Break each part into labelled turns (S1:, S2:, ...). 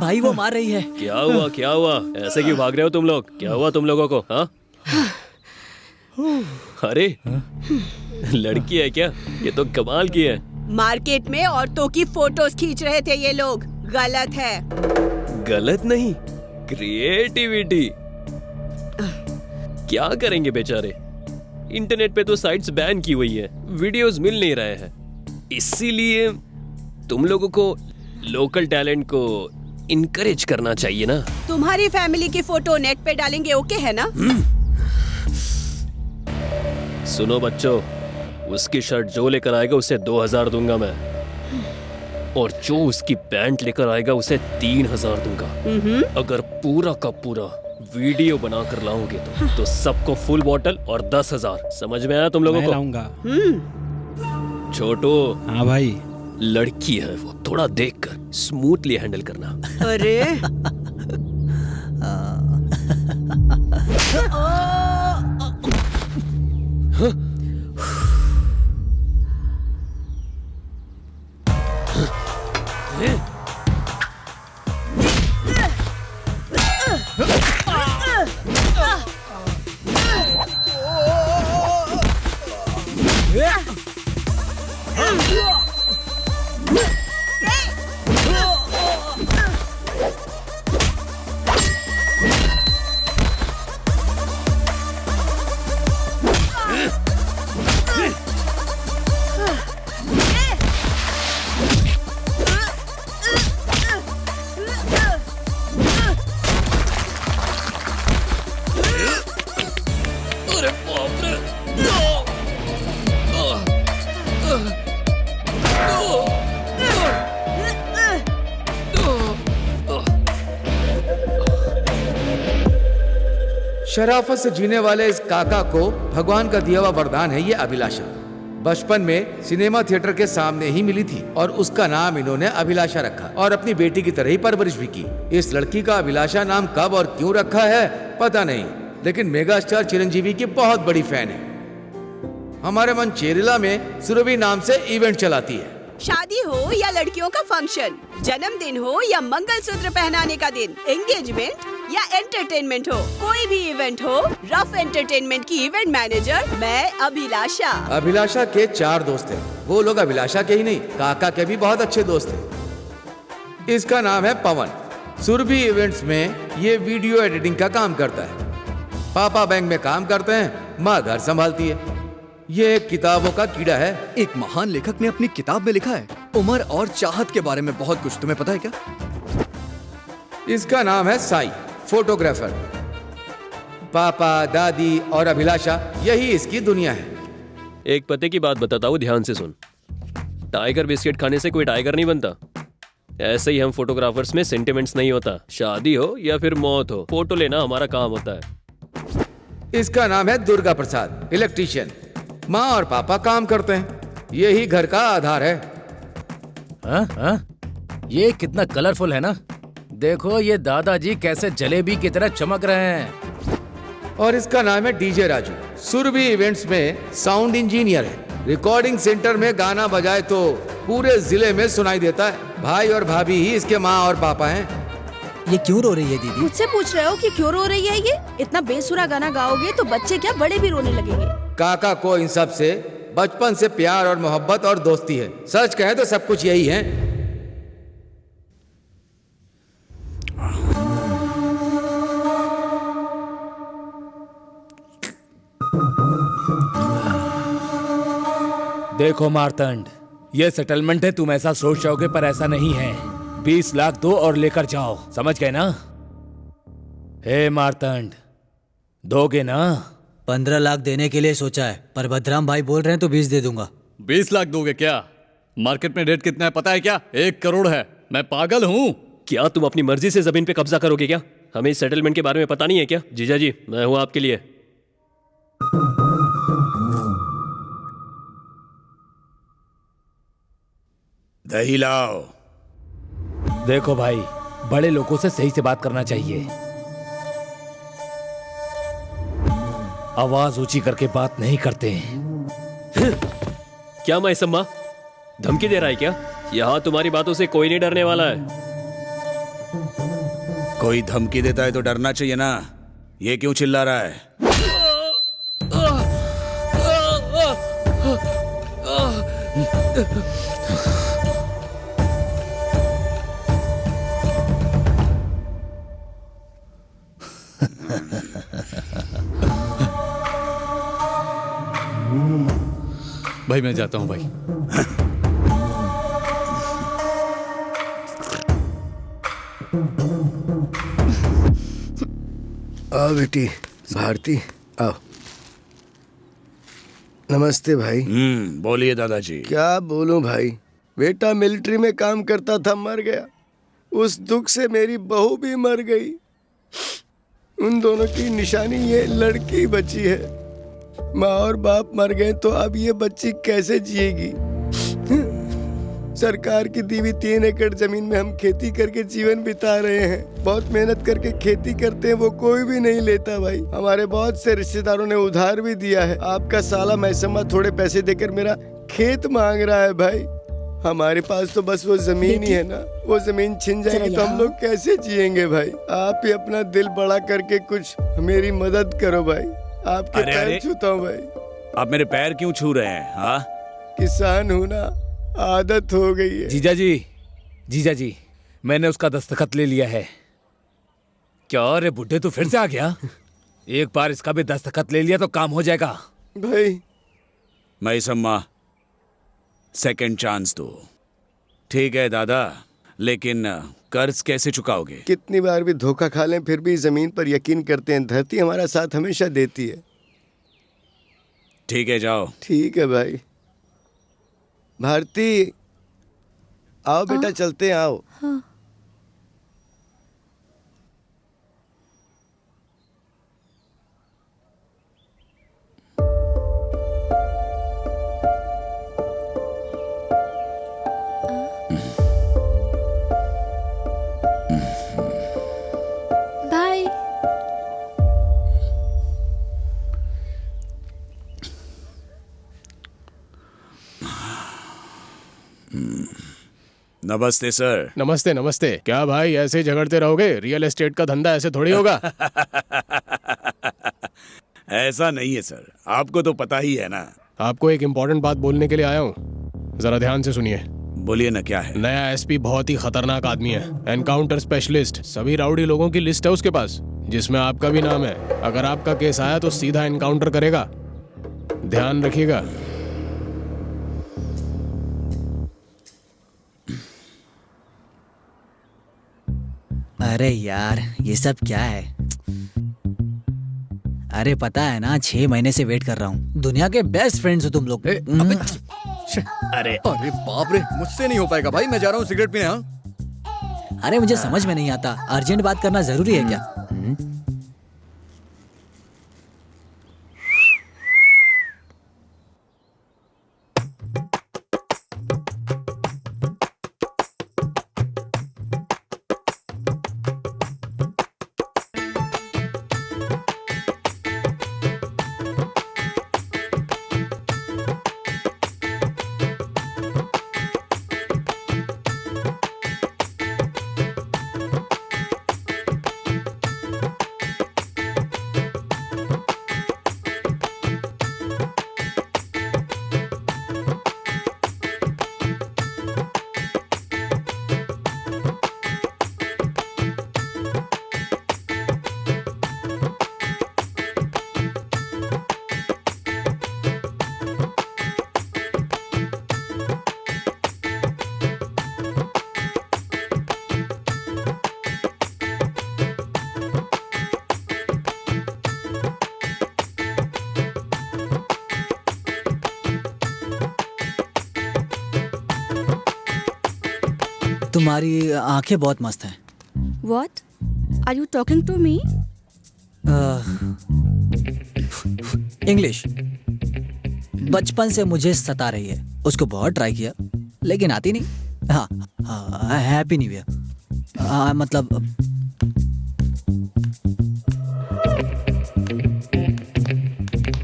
S1: भाई वो मार रही है।
S2: क्या हुआ क्या हुआ? ऐसे क्यों भाग रहे हो तुम लोग? क्या हुआ तुम लोगों को? हाँ अरे लड़की है क्या? ये तो कमाल की है।
S3: मार्केट में औरतों की फोटोज खींच रहे थे ये लोग। गलत है।
S2: गलत नहीं, क्रिएटिविटी। क्या करेंगे बेचारे? इंटरनेट पे तो साइट्स बैन की हुई है, वीडियोस मिल नहीं रहे हैं। इसीलिए तुम लोगों को लोकल टैलेंट को इनकरेज करना चाहिए ना।
S3: तुम्हारी फैमिली की फोटो नेट पे डालेंगे, ओके है ना?
S2: सुनो बच्चों, उसकी शर्ट जो लेकर आएगा उसे 2000 दूंगा मैं, और जो उसकी पैंट लेकर आएगा उसे 3000 दूंगा। अगर पूरा का पूरा वीडियो बना कर लाओगे तो सबको फुल बॉटल और 10,000। समझ में आया तुम लोगों को?
S4: लाऊंगा।
S2: छोटू।
S4: हाँ भाई।
S2: लड़की है वो, थोड़ा देखकर स्मूथली हैंडल करना।
S3: अरे
S5: शराफत से जीने वाले इस काका को भगवान का दिया हुआ वरदान है ये अभिलाषा। बचपन में सिनेमा थिएटर के सामने ही मिली थी और उसका नाम इन्होंने अभिलाषा रखा और अपनी बेटी की तरह ही परवरिश भी की। इस लड़की का अभिलाषा नाम कब और क्यों रखा है पता नहीं, लेकिन मेगा स्टार चिरंजीवी की बहुत बड़ी फैन है। हमारे मंचेरिला में सुरभि नाम से इवेंट चलाती है।
S3: शादी हो या लड़कियों का फंक्शन, जन्मदिन हो या मंगलसूत्र पहनाने का दिन, एंगेजमेंट या एंटरटेनमेंट हो, कोई भी इवेंट हो, रफ एंटरटेनमेंट की इवेंट मैनेजर मैं अभिलाषा।
S5: अभिलाषा के 4 दोस्त हैं। वो लोग अभिलाषा के ही नहीं, काका के भी बहुत अच्छे दोस्त हैं। इसका नाम है पवन। सुरभि इवेंट्स में ये वीडियो एडिटिंग का काम करता है। पापा बैंक में काम करते हैं, माँ घर संभालती है। ये एक किताबों का कीड़ा है।
S1: एक महान लेखक ने अपनी किताब में लिखा है उम्र और चाहत के बारे में बहुत कुछ। तुम्हें पता है क्या?
S5: इसका नाम है साई, फोटोग्राफर। पापा, दादी और अभिलाषा यही इसकी दुनिया है।
S2: एक पते की बात बताता हूँ, ध्यान से सुन। टाइगर बिस्किट खाने से कोई टाइगर नहीं बनता। ऐसे ही हम फोटोग्राफर्स में सेंटिमेंट्स नहीं होता। शादी हो या फिर मौत हो, फोटो लेना हमारा काम होता है।
S5: इसका नाम है दुर्गा प्रसाद, इलेक्ट्रीशियन। माँ और पापा काम करते हैं, यही घर का आधार है।
S6: ये कितना कलरफुल है ना। देखो ये दादाजी कैसे जलेबी की तरह चमक रहे हैं।
S5: और इसका नाम है डीजे राजू। सुरभि इवेंट्स में साउंड इंजीनियर है। रिकॉर्डिंग सेंटर में गाना बजाए तो पूरे जिले में सुनाई देता है। भाई और भाभी ही इसके माँ और पापा हैं।
S1: ये क्यों रो रही है दीदी?
S7: मुझसे पूछ रहे हो कि क्यों रो रही है ये? इतना बेसुरा गाना गाओगे तो बच्चे क्या बड़े भी रोने लगेंगे।
S5: काका को इन सब से बचपन से प्यार और मोहब्बत और दोस्ती है। सच कहे तो सब कुछ यही है।
S6: देखो मार्तंड, ये सेटलमेंट है। तुम ऐसा सोच रहोगे पर ऐसा नहीं है। 20 लाख दो और लेकर जाओ, समझ गए ना? हे मार्तंड, दोगे ना?
S1: 15 लाख देने के लिए सोचा है, पर भद्राम भाई बोल रहे हैं तो 20 दे दूंगा।
S8: 20 लाख दोगे क्या? मार्केट में रेट कितना है पता है क्या? 1 करोड़ है। मैं पागल हूँ
S2: क्या? तुम अपनी मर्जी से जमीन पे कब्जा करोगे क्या? हमें इस सेटलमेंट के बारे में पता नहीं है क्या? जीजा जी, मैं हूँ आपके लिए।
S6: दही लाओ। देखो भाई, बड़े लोगों से सही से बात करना चाहिए। आवाज ऊंची करके बात नहीं करते।
S2: क्या मैं सम्मा धमकी दे रहा है क्या? यहाँ तुम्हारी बातों से कोई नहीं डरने वाला है।
S4: कोई धमकी देता है तो डरना चाहिए ना। ये क्यों चिल्ला रहा है?
S8: भाई मैं जाता हूँ भाई।
S9: आओ बेटी भारती, आओ। नमस्ते भाई।
S4: बोलिए दादाजी।
S9: क्या बोलूं भाई, बेटा मिलिट्री में काम करता था, मर गया। उस दुख से मेरी बहू भी मर गई। उन दोनों की निशानी ये लड़की बची है। माँ और बाप मर गए तो अब ये बच्ची कैसे जिएगी? सरकार की दी हुई 3 एकड़ जमीन में हम खेती करके जीवन बिता रहे हैं। बहुत मेहनत करके खेती करते हैं, वो कोई भी नहीं लेता भाई। हमारे बहुत से रिश्तेदारों ने उधार भी दिया है। आपका साला मैसमा थोड़े पैसे देकर मेरा खेत मांग रहा है भाई। हमारे पास तो बस वो जमीन ही है ना, वो जमीन छिन जाएगी तो हम लोग कैसे जिएंगे भाई? आप ही अपना दिल बड़ा करके कुछ मेरी मदद करो भाई। आपके पैर छूता हूँ भाई।
S4: आप मेरे पैर क्यों छू रहे हैं? हाँ,
S9: किसान हूँ ना, आदत हो गई है।
S6: जीजा जी, मैंने उसका दस्तखत ले लिया है। क्या रे बुड्ढे, तू फिर से आ गया? एक बार इसका भी दस्तखत ले लिया तो काम हो जाएगा
S9: भाई।
S4: मैसम्मा, सेकंड चांस दो। ठीक है दादा, लेकिन कर्ज कैसे चुकाओगे?
S9: कितनी बार भी धोखा खा लें फिर भी जमीन पर यकीन करते हैं। धरती हमारा साथ हमेशा देती है।
S4: ठीक है, जाओ।
S9: ठीक है भाई। भारती, आओ बेटा, चलते हैं, आओ।
S7: हाँ। बाय।
S4: नमस्ते सर।
S10: नमस्ते नमस्ते। क्या भाई ऐसे ही झगड़ते रहोगे? रियल एस्टेट का धंधा ऐसे थोड़ी होगा।
S4: ऐसा नहीं है सर, आपको तो पता ही है ना।
S10: आपको एक इम्पोर्टेंट बात बोलने के लिए आया हूँ, जरा ध्यान से सुनिए।
S4: बोलिए ना, क्या है?
S10: नया एसपी बहुत ही खतरनाक आदमी है, एनकाउंटर स्पेशलिस्ट। सभी राउडी लोगों की लिस्ट है उसके पास, जिसमें आपका भी नाम है। अगर आपका केस आया तो सीधा एनकाउंटर करेगा, ध्यान रखिएगा।
S11: अरे यार, ये सब क्या है? अरे पता है ना, 6 महीने से वेट कर रहा हूँ। दुनिया के बेस्ट फ्रेंड्स हो तुम लोग।
S1: अरे बाप रे, मुझसे नहीं हो पाएगा भाई। मैं जा रहा हूँ सिगरेट पीने। हाँ,
S11: अरे मुझे समझ में नहीं आता, अर्जेंट बात करना जरूरी है क्या? तुम्हारी आंखें बहुत मस्त हैं।
S7: What? Are you talking to me?
S11: English बचपन से मुझे सता रही है। उसको बहुत ट्राई किया लेकिन आती नहीं। हाँ, हैप्पी न्यू ईयर। मतलब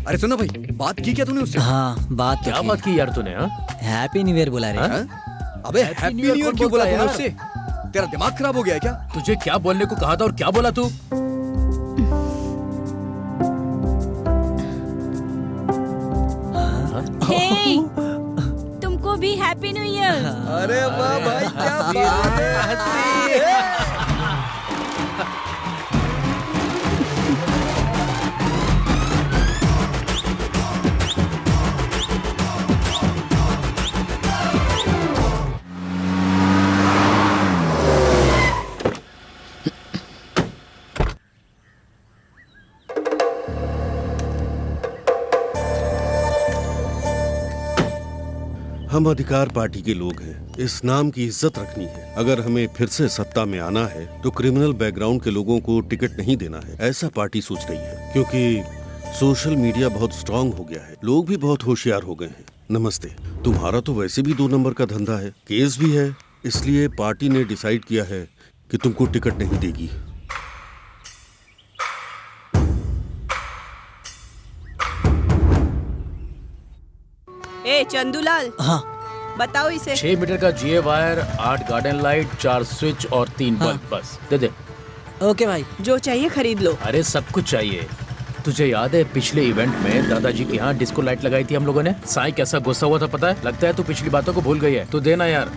S1: अरे सुनो भाई, बात की क्या तूने उससे?
S11: हाँ, बात तो
S2: क्या बात की यार तूने? हाँ,
S11: हैप्पी न्यू ईयर बोला रे।
S1: अबे हैप्पी न्यू ईयर क्यों बोला तूने उससे? तेरा दिमाग खराब हो गया है क्या?
S6: तुझे क्या बोलने को कहा था और क्या बोला तू?
S7: हे, तुमको भी हैप्पी न्यू ईयर।
S1: अरे वाह भाई, क्या बात है।
S12: हम अधिकार पार्टी के लोग हैं। इस नाम की इज्जत रखनी है। अगर हमें फिर से सत्ता में आना है तो क्रिमिनल बैकग्राउंड के लोगों को टिकट नहीं देना है, ऐसा पार्टी सोच रही है। क्योंकि सोशल मीडिया बहुत स्ट्रांग हो गया है, लोग भी बहुत होशियार हो गए हैं। नमस्ते। तुम्हारा तो वैसे भी 2 नंबर का धंधा है, केस भी है, इसलिए पार्टी ने डिसाइड किया है कि तुमको टिकट नहीं देगी।
S3: ए चंदूलाल,
S11: हाँ
S3: बताओ इसे।
S6: 6 मीटर का जीए वायर, 8 गार्डन लाइट, 4 स्विच और 3 बल्ब, बस दे दे।
S11: ओके भाई।
S3: जो चाहिए खरीद लो।
S6: अरे सब कुछ चाहिए। तुझे याद है पिछले इवेंट में दादाजी के यहाँ डिस्को लाइट लगाई थी हम लोगों ने? साईं कैसा गुस्सा हुआ था पता है? लगता है तू पिछली बातों को भूल गई है। तू देना यार।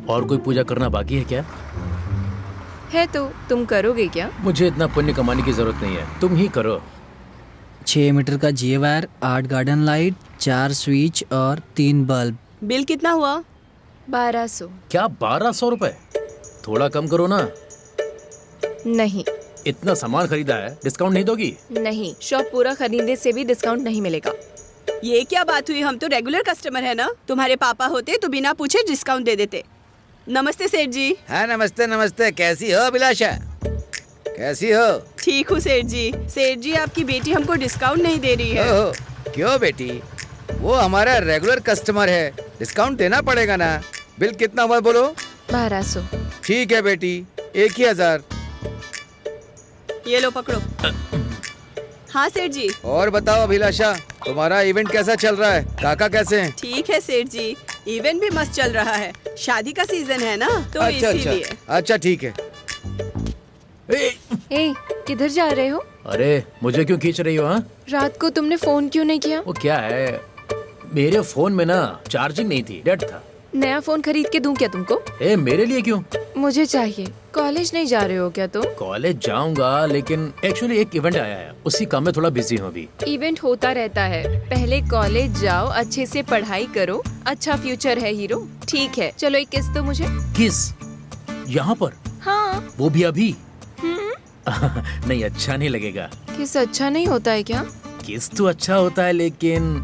S6: और कोई पूजा करना बाकी है क्या?
S13: है तो तुम करोगे क्या?
S6: मुझे इतना पुण्य कमाने की जरूरत नहीं है, तुम ही करो।
S11: 6 मीटर का जीए वायर, 8 गार्डन लाइट, 4 स्विच और 3 बल्ब।
S3: बिल कितना हुआ?
S13: 1200।
S6: क्या 1200 रुपए? थोड़ा कम करो ना।
S13: नहीं।
S6: इतना सामान खरीदा है, डिस्काउंट नहीं दोगी?
S13: नहीं, शॉप पूरा खरीदने से भी डिस्काउंट नहीं मिलेगा।
S3: ये क्या बात हुई? हम तो रेगुलर कस्टमर है ना। तुम्हारे पापा होते तो बिना पूछे डिस्काउंट दे देते। नमस्ते सेठ जी।
S5: हाँ नमस्ते नमस्ते। कैसी हो अभिलाषा? कैसी हो?
S3: ठीक हूँ सेठ जी। सेठ जी, आपकी बेटी हमको डिस्काउंट नहीं दे रही है।
S5: ओहो, क्यों बेटी? वो हमारा रेगुलर कस्टमर है, डिस्काउंट देना पड़ेगा ना। बिल कितना हुआ बोलो?
S13: 1200।
S5: ठीक है बेटी, 1000।
S3: ये लो पकड़ो। हाँ सेठ जी।
S5: और बताओ अभिलाषा, तुम्हारा इवेंट कैसा चल रहा है? काका कैसे हैं?
S3: ठीक है सेठ जी, इवेंट भी मस्त चल रहा है। शादी का सीजन है ना, तो इसीलिए।
S5: अच्छा ठीक है।
S13: ए, किधर जा रहे हो?
S6: अरे मुझे क्यों खींच रही हो? हाँ,
S13: रात को तुमने फोन क्यों नहीं किया?
S6: वो क्या है, मेरे फोन में ना चार्जिंग नहीं थी, डेड था।
S13: नया फोन खरीद के दूं क्या तुमको?
S6: ए, मेरे लिए क्यों?
S13: मुझे चाहिए। कॉलेज नहीं जा रहे हो क्या तुम?
S6: कॉलेज जाऊंगा, लेकिन एक्चुअली एक इवेंट आया है, उसी काम में थोड़ा बिजी हूँ अभी।
S13: इवेंट होता रहता है, पहले कॉलेज जाओ, अच्छे से पढ़ाई करो, अच्छा फ्यूचर है हीरो। ठीक है, चलो एक किस दो मुझे।
S6: किस? यहाँ पर?
S13: हाँ।
S6: वो भी अभी? नहीं, अच्छा नहीं लगेगा।
S13: किस अच्छा नहीं होता है क्या?
S6: किस तो अच्छा होता है, लेकिन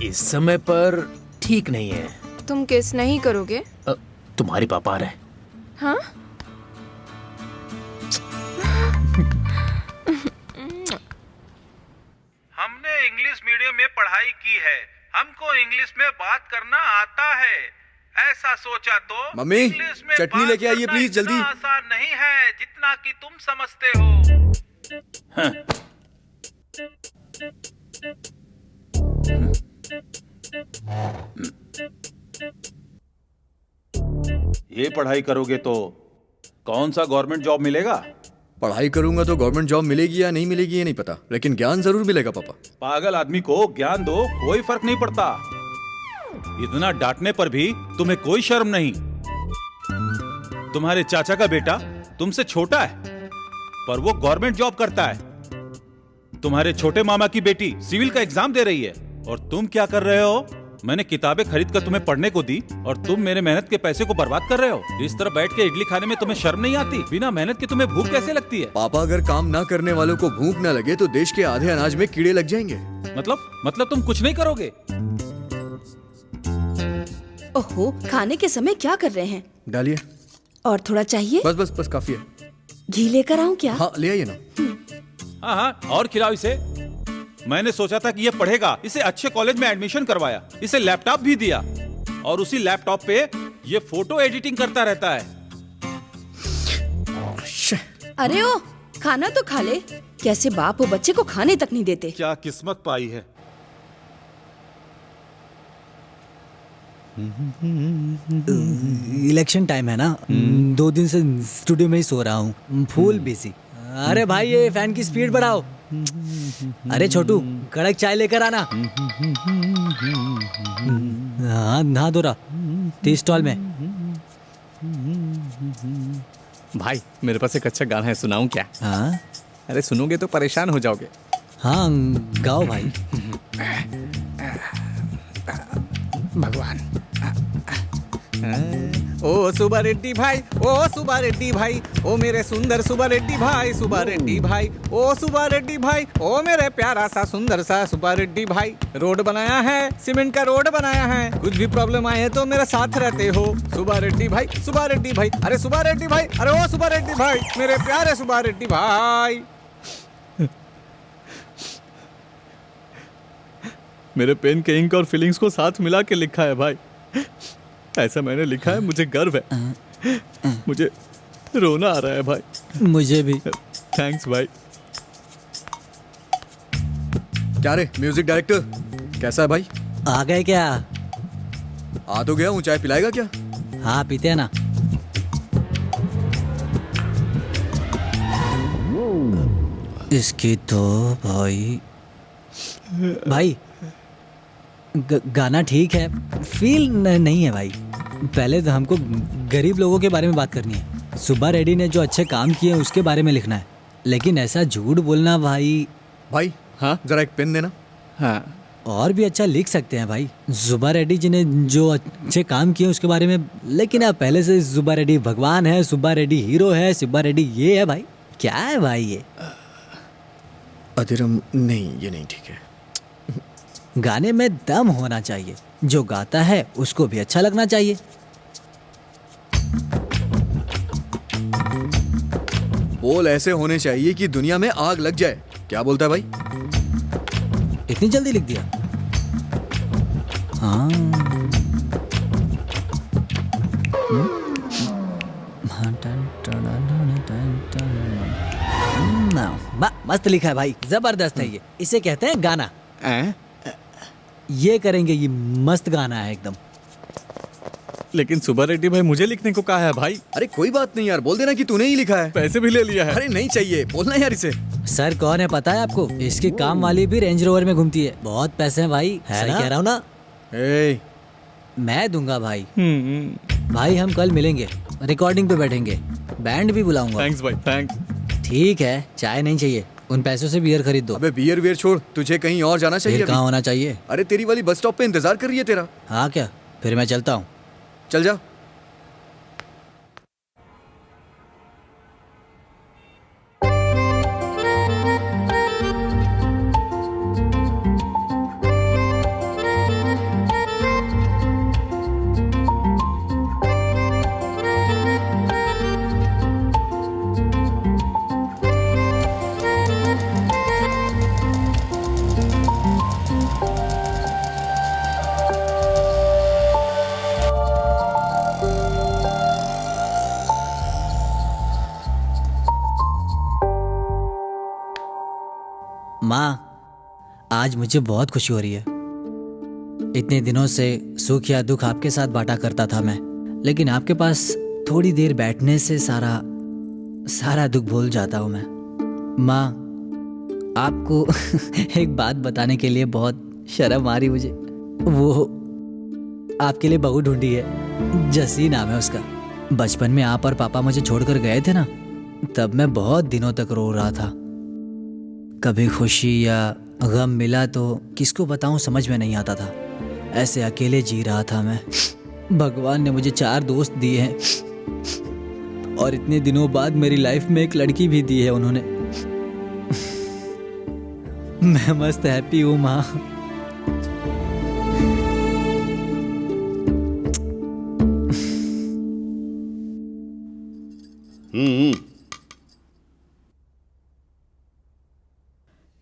S6: इस समय पर ठीक नहीं है।
S13: तुम किस नहीं करोगे?
S6: तुम्हारे पापा आ रहे हैं।
S13: हाँ?
S14: हमने इंग्लिश मीडियम में पढ़ाई की है, हमको इंग्लिश में बात करना आता है। ऐसा सोचा तो
S1: मम्मी,
S14: इंग्लिश में
S1: चटनी
S14: बात
S1: लेके आइए
S14: करना
S1: प्लीज, जल्दी।
S14: इतना आसान नहीं है जितना कि तुम समझते हो।
S6: हाँ।
S15: ये पढ़ाई करोगे तो कौन सा गवर्नमेंट जॉब मिलेगा?
S1: पढ़ाई करूंगा तो गवर्नमेंट जॉब मिलेगी या नहीं मिलेगी ये नहीं पता, लेकिन ज्ञान जरूर मिलेगा पापा।
S15: पागल आदमी को ज्ञान दो, कोई फर्क नहीं पड़ता। इतना डांटने पर भी तुम्हें कोई शर्म नहीं। तुम्हारे चाचा का बेटा तुमसे छोटा है, पर वो गवर्नमेंट जॉब करता है। तुम्हारे छोटे मामा की बेटी सिविल का एग्जाम दे रही है, और तुम क्या कर रहे हो? मैंने किताबें खरीद कर तुम्हें पढ़ने को दी और तुम मेरे मेहनत के पैसे को बर्बाद कर रहे हो। इस तरह बैठ के इडली खाने में तुम्हें शर्म नहीं आती? बिना मेहनत के तुम्हें भूख कैसे लगती है?
S1: पापा, अगर काम ना करने वालों को भूख न लगे तो देश के आधे अनाज में कीड़े लग जाएंगे।
S15: मतलब तुम कुछ नहीं करोगे?
S7: ओहो, खाने के समय क्या कर रहे हैं?
S1: डालिए।
S7: और थोड़ा चाहिए?
S1: बस काफी है।
S7: घी लेकर आऊं क्या?
S1: हाँ, ले आइए ना।
S15: हाँ, और खिलाओ इसे। मैंने सोचा था कि ये पढ़ेगा, इसे अच्छे कॉलेज में एडमिशन करवाया, इसे लैपटॉप भी दिया और उसी लैपटॉप पे ये फोटो एडिटिंग करता रहता है।
S7: अरे ओ, खाना तो खा ले। कैसे बाप वो बच्चे को खाने तक नहीं देते।
S15: क्या किस्मत पाई है।
S11: इलेक्शन टाइम है ना, 2 दिन से स्टूडियो में ही सो रहा हूँ, फुल बिजी। अरे भाई, ये फैन की स्पीड बढ़ाओ। अरे छोटू, कड़क चाय लेकर आना। हाँ, नहा धो रहा, टी स्टॉल में।
S8: भाई, मेरे पास एक अच्छा गाना है, सुनाऊं क्या?
S11: हाँ?
S8: अरे सुनोगे तो परेशान हो जाओगे।
S11: हाँ, गाओ भाई।
S8: भगवान। ओ सुबा रेड्डी भाई, ओ सुबा रेड्डी भाई, ओ मेरे सुंदर सुबा रेड्डी भाई, सुबा रेड्डी भाई, ओ सुबा रेड्डी भाई, ओ मेरे प्यारा सा सुंदर सा सुबा रेड्डी भाई। रोड बनाया है, सीमेंट का रोड बनाया है, कुछ भी प्रॉब्लम आए तो मेरे साथ रहते हो। सुबा रेड्डी भाई, सुबा रेड्डी भाई, अरे सुबा रेड्डी भाई, अरे ओ सुबा रेड्डी भाई, मेरे प्यारे सुबा रेड्डी भाई। मेरे पेन के इंक और फीलिंग्स को साथ मिला के लिखा है भाई। ऐसा मैंने लिखा है, मुझे गर्व है। मुझे रोना आ रहा है भाई।
S11: मुझे भी।
S8: थैंक्स भाई।
S1: क्या रे म्यूजिक डायरेक्टर, कैसा है भाई?
S11: आ गए क्या?
S1: आ तो गया हूँ, चाय पिलाएगा क्या?
S11: हाँ, पीते हैं ना। इसकी तो भाई गाना ठीक है, फील नहीं है भाई। पहले तो हमको गरीब लोगों के बारे में बात करनी है। सुब्बा रेड्डी ने जो अच्छे काम किए उसके बारे में लिखना है, लेकिन ऐसा झूठ बोलना भाई।
S1: हाँ, जरा एक पेन देना।
S11: हाँ, और भी अच्छा लिख सकते हैं भाई। सुब्बा रेड्डी जी ने जो अच्छे काम किए उसके बारे में, लेकिन आप पहले से सुब्बा रेड्डी भगवान है, सुब्बा रेड्डी हीरो है, सुब्बा रेड्डी ये है भाई। क्या है भाई ये?
S1: अधिरम नहीं, ये नहीं ठीक है।
S11: गाने में दम होना चाहिए, जो गाता है उसको भी अच्छा लगना चाहिए।
S1: बोल ऐसे होने चाहिए कि दुनिया में आग लग जाए। क्या बोलता है भाई?
S11: इतनी जल्दी लिख दिया? हाँ। मस्त लिखा है भाई, जबरदस्त है ये। इसे कहते हैं गाना। ये करेंगे, ये मस्त गाना है एकदम।
S8: लेकिन सुब्बा रेड्डी भाई मुझे लिखने को कहा है भाई।
S1: अरे कोई बात नहीं यार, बोल देना कि तूने ही लिखा है।
S8: पैसे भी ले लिया है।
S1: अरे नहीं चाहिए, बोलना यार इसे।
S11: सर कौन है पता है आपको? इसकी काम वाली भी रेंज रोवर में घूमती है। बहुत पैसे हैं भाई, है ना? कह रहा हूँ ना। मैं दूंगा भाई। भाई हम कल मिलेंगे, रिकॉर्डिंग पे बैठेंगे, बैंड भी बुलाऊंगा।
S8: थैंक्स भाई, थैंक्स।
S11: ठीक है, चाय नहीं चाहिए, उन पैसों से बियर खरीद दो।
S1: अबे बियर छोड़, तुझे कहीं और जाना चाहिए।
S11: कहाँ होना चाहिए?
S1: अरे तेरी वाली बस स्टॉप पे इंतजार कर रही है तेरा।
S11: हाँ क्या? फिर मैं चलता हूँ।
S1: चल जा।
S11: माँ, आज मुझे बहुत खुशी हो रही है। इतने दिनों से सुख या दुख आपके साथ बांटा करता था मैं, लेकिन आपके पास थोड़ी देर बैठने से सारा दुख भूल जाता हूँ मैं। माँ, आपको एक बात बताने के लिए बहुत शर्म आ रही मुझे। वो आपके लिए बहू ढूंढी है, जसी नाम है उसका। बचपन में आप और पापा मुझे छोड़कर गए थे ना, तब मैं बहुत दिनों तक रो रहा था। कभी खुशी या गम मिला तो किसको बताऊं समझ में नहीं आता था। ऐसे अकेले जी रहा था मैं। भगवान ने मुझे 4 दोस्त दिए हैं और इतने दिनों बाद मेरी लाइफ में एक लड़की भी दी है उन्होंने। मैं मस्त हैप्पी हूँ माँ।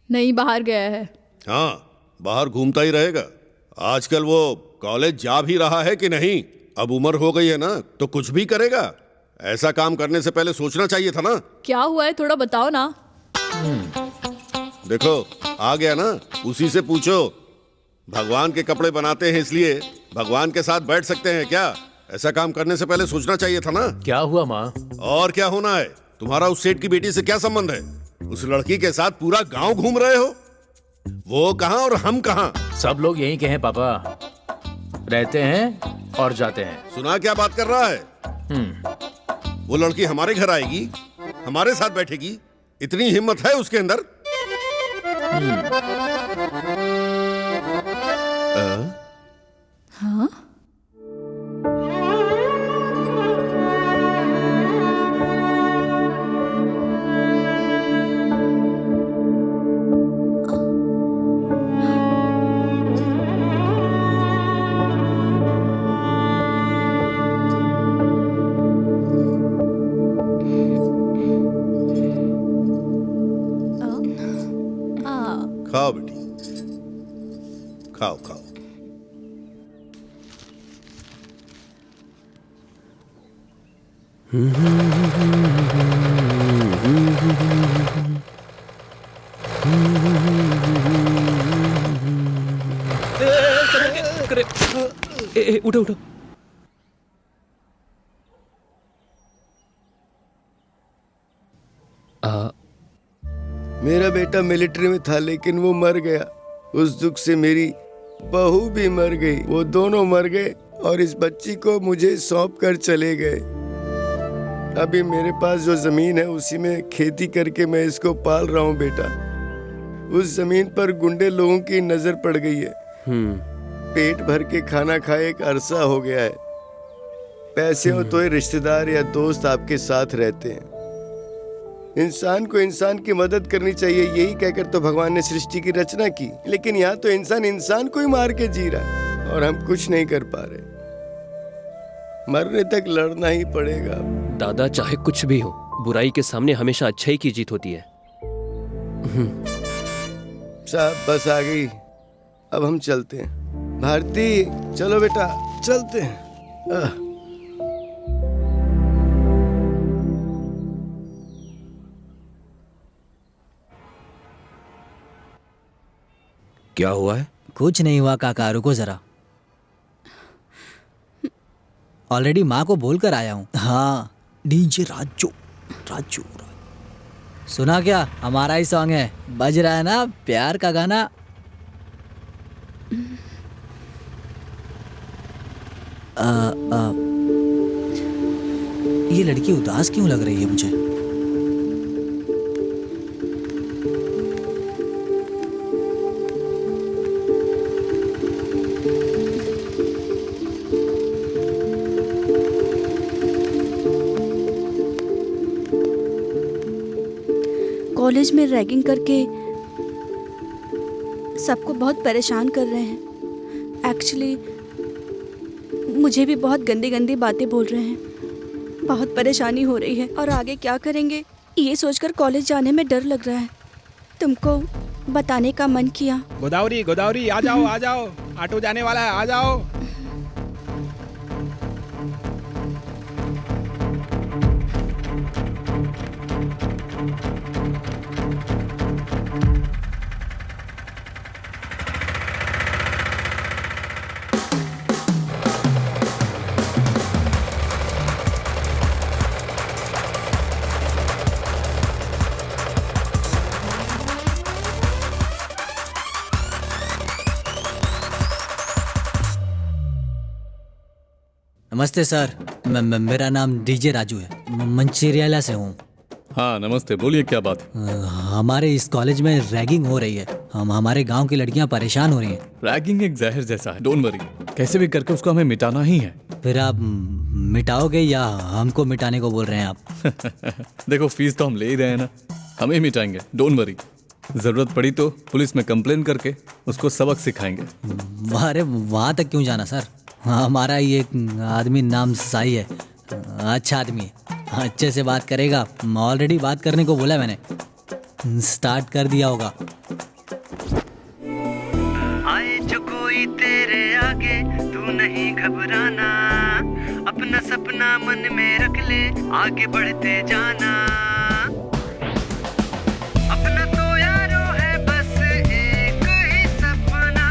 S16: नहीं, बाहर गया है।
S12: हाँ, बाहर घूमता ही रहेगा। आजकल वो कॉलेज जा भी रहा है कि नहीं? अब उम्र हो गई है ना, तो कुछ भी करेगा। ऐसा काम करने से पहले सोचना चाहिए था ना।
S16: क्या हुआ है, थोड़ा बताओ ना।
S12: देखो, आ गया ना, उसी से पूछो। भगवान के कपड़े बनाते हैं इसलिए भगवान के साथ बैठ सकते हैं क्या? ऐसा काम करने से पहले सोचना चाहिए था ना।
S6: क्या हुआ माँ?
S12: और क्या होना है? तुम्हारा उस सेठ की बेटी से क्या संबंध है? उस लड़की के साथ पूरा गांव घूम रहे हो। वो कहां और हम कहां?
S6: सब लोग यहीं के हैं पापा, रहते हैं और जाते हैं।
S12: सुना क्या बात कर रहा है? वो लड़की हमारे घर आएगी, हमारे साथ बैठेगी, इतनी हिम्मत है उसके अंदर?
S16: हाँ?
S12: खाओ बेटी, खाओ खाओ।
S2: उठो उठो।
S9: मेरा बेटा मिलिट्री में था लेकिन वो मर गया। उस दुख से मेरी बहू भी मर गई। वो दोनों मर गए और इस बच्ची को मुझे सौंप कर चले गए। अभी मेरे पास जो जमीन है उसी में खेती करके मैं इसको पाल रहा हूँ बेटा। उस जमीन पर गुंडे लोगों की नजर पड़ गई है। पेट भर के खाना खाए एक अरसा हो गया है। पैसे हो तो रिश्तेदार या दोस्त आपके साथ रहते हैं। इंसान को इंसान की मदद करनी चाहिए, यही कहकर तो भगवान ने सृष्टि की रचना की। लेकिन यहाँ तो इंसान इंसान को ही मार के जी रहा है और हम कुछ नहीं कर पा रहे। मरने तक लड़ना ही पड़ेगा।
S2: दादा, चाहे कुछ भी हो, बुराई के सामने हमेशा अच्छाई की जीत होती है।
S9: साहब बस आ गई, अब हम चलते हैं। भारती चलो बेटा, चलते हैं।
S4: क्या हुआ है?
S11: कुछ नहीं हुआ काका, रुको जरा। ऑलरेडी माँ को बोल कर आया हूँ। हाँ, डीजे राजू राजू। सुना क्या? हमारा ही सॉन्ग है, बज रहा है ना, प्यार का गाना। ये लड़की उदास क्यों लग रही है मुझे?
S7: कॉलेज में रैगिंग करके सबको बहुत परेशान कर रहे हैं। एक्चुअली मुझे भी बहुत गंदी गंदी बातें बोल रहे हैं। बहुत परेशानी हो रही है और आगे क्या करेंगे ये सोचकर कॉलेज जाने में डर लग रहा है। तुमको बताने का मन किया।
S8: गोदावरी गोदावरी आ जाओ आ जाओ, ऑटो जाने वाला है, आ जाओ।
S11: नमस्ते सर, मेरा नाम डीजे राजू है। मंचिरियाला से हूँ।
S15: हाँ नमस्ते, बोलिए क्या बात है?
S11: हमारे इस कॉलेज में रैगिंग हो रही है। हमारे गांव की लड़कियां परेशान हो रही हैं।
S1: रैगिंग एक जहर जैसा है, डोंट वरी, कैसे भी करके उसको हमें मिटाना ही है।
S11: फिर आप मिटाओगे या हमको मिटाने को बोल रहे हैं आप?
S1: देखो फीस तो हम ले ही रहे हैं ना, हम ही मिटाएंगे, डोंट वरी। जरूरत पड़ी तो पुलिस में कंप्लेन करके उसको सबक सिखाएंगे।
S11: अरे वहाँ तक क्यों जाना सर? हमारा ये आदमी नाम साई है, अच्छा आदमी है, अच्छे से बात करेगा। ऑलरेडी बात करने को बोला मैंने, स्टार्ट कर दिया होगा।
S17: आए जो कोई तेरे आगे तू नहीं घबराना, अपना सपना मन में रख ले, आगे बढ़ते जाना। अपना तो यारो है बस एक ही सपना,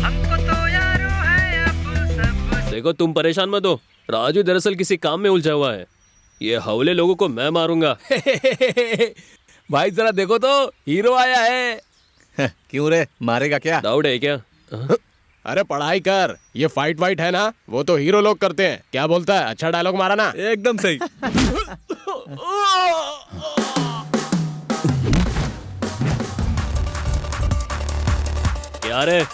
S17: हमको तो यारो है अब सब।
S2: देखो तुम परेशान मत हो, राजू दरअसल किसी काम में उलझा हुआ है। ये हवले लोगों को मैं मारूंगा।
S6: भाई जरा देखो तो, हीरो आया है।
S10: क्यों रे, मारेगा क्या?
S2: डाउट है क्या?
S10: अरे पढ़ाई कर, ये फाइट वाइट है ना वो तो हीरो लोग करते हैं। क्या बोलता है, अच्छा डायलॉग मारा ना?
S1: एकदम सही।
S2: क्या रे?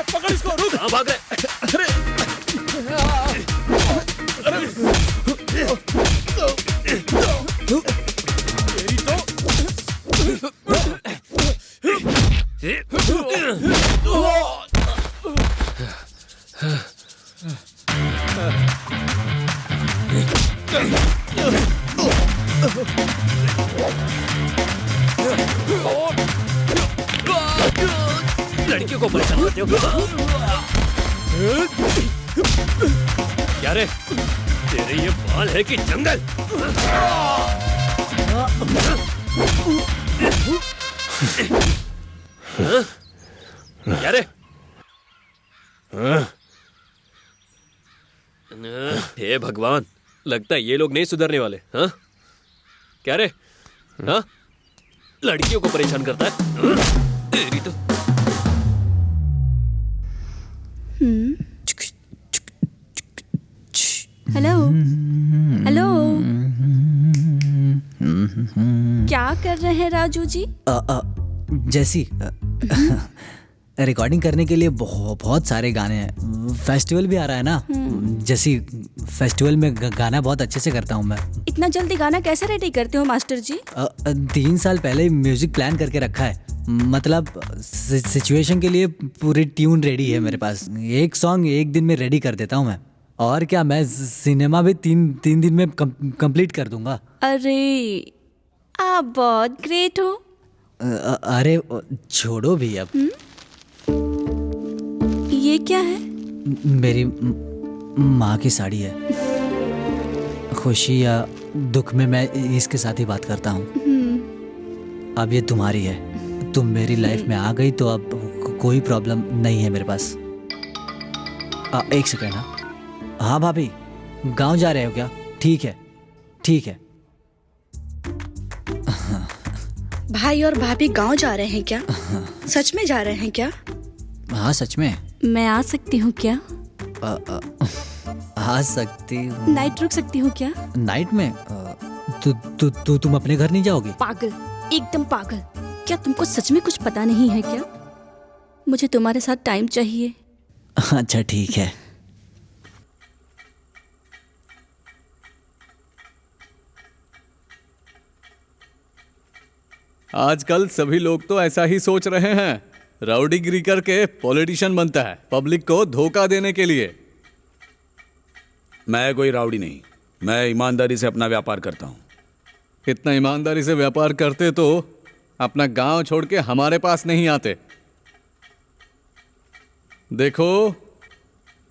S6: पकड़ इसको, रुक।
S2: कहाँ भाग रहे? लड़कियों को परेशान करते हो क्या रे? तेरे ये बाल है कि जंगल? क्या रे? हे भगवान, लगता है ये लोग नहीं सुधरने वाले। हाँ क्या रे? हाँ लड़कियों को परेशान करता है। तेरी तो
S7: हेलो हेलो, क्या कर रहे हैं राजू जी?
S11: जैसी रिकॉर्डिंग करने के लिए बहुत सारे गाने हैं। फेस्टिवल भी आ रहा है ना, जैसी फेस्टिवल में गाना बहुत अच्छे से करता हूँ मैं।
S7: इतना जल्दी गाना कैसे रेडी करते हो मास्टर जी?
S11: 3 साल पहले ही म्यूजिक प्लान करके रखा है, मतलब सिचुएशन के लिए पूरी ट्यून रेडी है मेरे पास। एक सॉन्ग एक दिन में रेडी कर देता हूँ मैं। और क्या, मैं सिनेमा भी तीन दिन में कंप्लीट कर दूंगा।
S7: अरे आप बहुत ग्रेट हो।
S11: अरे छोड़ो भी अब।
S7: ये क्या है?
S11: मेरी माँ की साड़ी है। खुशी या दुख में मैं इसके साथ ही बात करता हूँ। अब ये तुम्हारी है, तुम मेरी लाइफ में आ गई तो अब कोई प्रॉब्लम नहीं है मेरे पास। एक सेकंड। हाँ भाभी, गांव जा रहे हो क्या? ठीक है ठीक है।
S7: भाई और भाभी गांव जा रहे हैं क्या? सच में जा रहे हैं क्या?
S11: हाँ सच में।
S7: मैं आ सकती हूँ क्या?
S11: आ सकती हूँ।
S7: नाइट रुक सकती हूँ क्या?
S11: नाइट में? तुम अपने घर नहीं जाओगी?
S7: पागल, एकदम पागल। क्या तुमको सच में कुछ पता नहीं है क्या? मुझे तुम्हारे साथ टाइम चाहिए।
S11: अच्छा ठीक है।
S1: आजकल सभी लोग तो ऐसा ही सोच रहे हैं, राउडीगिरी करके पॉलिटिशियन बनता है पब्लिक को धोखा देने के लिए।
S4: मैं कोई राउडी नहीं, मैं ईमानदारी से अपना व्यापार करता हूँ।
S1: इतना ईमानदारी से व्यापार करते तो अपना गांव छोड़ के हमारे पास नहीं आते। देखो,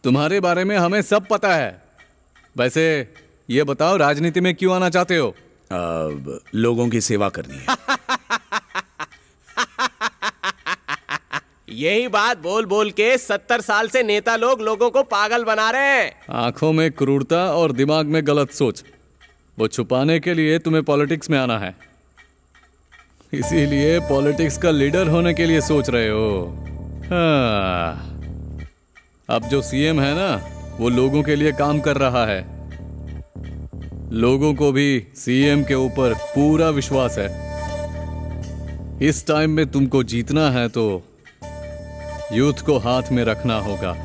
S1: तुम्हारे बारे में हमें सब पता है। वैसे ये बताओ, राजनीति में क्यों आना चाहते हो?
S4: लोगों की सेवा करनी है।
S10: यही बात बोल बोल के 70 साल से नेता लोग लोगों को पागल बना रहे हैं।
S1: आंखों में क्रूरता और दिमाग में गलत सोच, वो छुपाने के लिए तुम्हें पॉलिटिक्स में आना है। इसीलिए पॉलिटिक्स का लीडर होने के लिए सोच रहे हो। हाँ। अब जो सीएम है ना, वो लोगों के लिए काम कर रहा है। लोगों को भी सीएम के ऊपर पूरा विश्वास है। इस टाइम में तुमको जीतना है तो यूथ को हाथ में रखना होगा।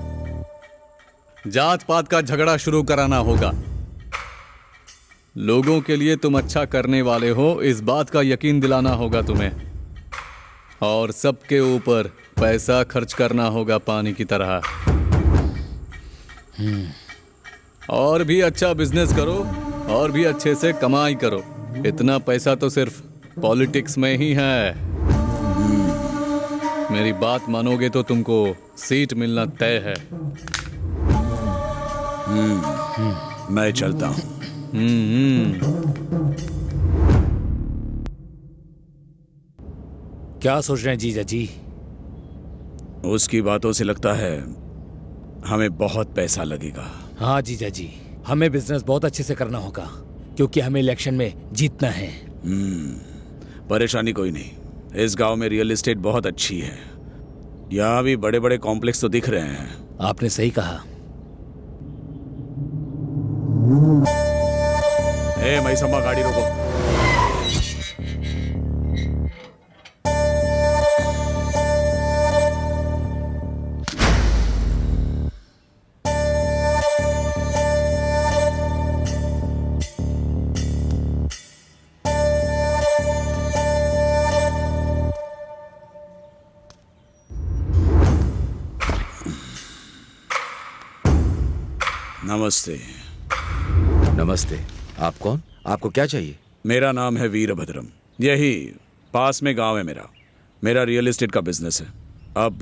S1: जात पात का झगड़ा शुरू कराना होगा। लोगों के लिए तुम अच्छा करने वाले हो, इस बात का यकीन दिलाना होगा तुम्हें। और सबके ऊपर पैसा खर्च करना होगा पानी की तरह। और भी अच्छा बिजनेस करो और भी अच्छे से कमाई करो। इतना पैसा तो सिर्फ पॉलिटिक्स में ही है। मेरी बात मानोगे तो तुमको सीट मिलना तय है।
S4: मैं चलता हूं।
S6: क्या सोच रहे हैं जीजा जी?
S4: उसकी बातों से लगता है हमें बहुत पैसा लगेगा।
S6: हाँ जीजा जी, हमें बिजनेस बहुत अच्छे से करना होगा क्योंकि हमें इलेक्शन में जीतना है।
S4: परेशानी कोई नहीं, इस गांव में रियल एस्टेट बहुत अच्छी है। यहाँ भी बड़े बड़े कॉम्प्लेक्स तो दिख रहे हैं।
S6: आपने सही कहा।
S4: मैसम्मा, गाड़ी रोको। नमस्ते।
S5: नमस्ते। आप कौन? आपको क्या चाहिए?
S4: मेरा नाम है वीरभद्रम। यही पास में गांव है मेरा रियल एस्टेट का बिजनेस है। अब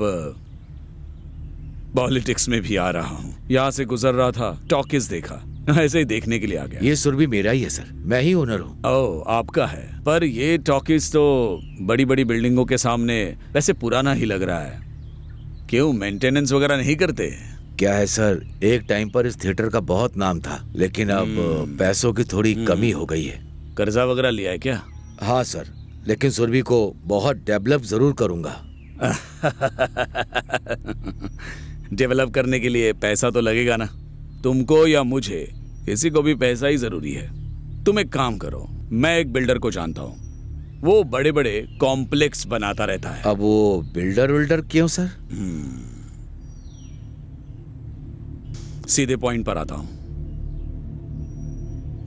S4: पॉलिटिक्स में भी आ रहा हूँ। यहाँ से गुजर रहा था, टॉकीज देखा, ऐसे ही देखने के लिए आ गया।
S5: ये सुरभि मेरा ही है सर, मैं ही ओनर हूँ।
S4: ओह, आपका है। पर ये टॉकीज तो बड़ी बड़ी बिल्डिंगों के सामने वैसे पुराना ही लग रहा है। क्यों, मेंटेनेंस वगैरह नहीं करते?
S5: क्या है सर, एक टाइम पर इस थिएटर का बहुत नाम था, लेकिन अब पैसों की थोड़ी कमी हो गई है।
S4: कर्जा वगैरह लिया है क्या?
S5: हाँ सर, लेकिन सुरभि को बहुत डेवलप जरूर करूंगा।
S4: डेवलप करने के लिए पैसा तो लगेगा ना, तुमको या मुझे, किसी को भी पैसा ही जरूरी है। तुम एक काम करो, मैं एक बिल्डर को जानता हूँ, वो बड़े बड़े कॉम्प्लेक्स बनाता रहता है।
S5: अब वो बिल्डर क्यों सर?
S4: सीधे पॉइंट पर आता हूं।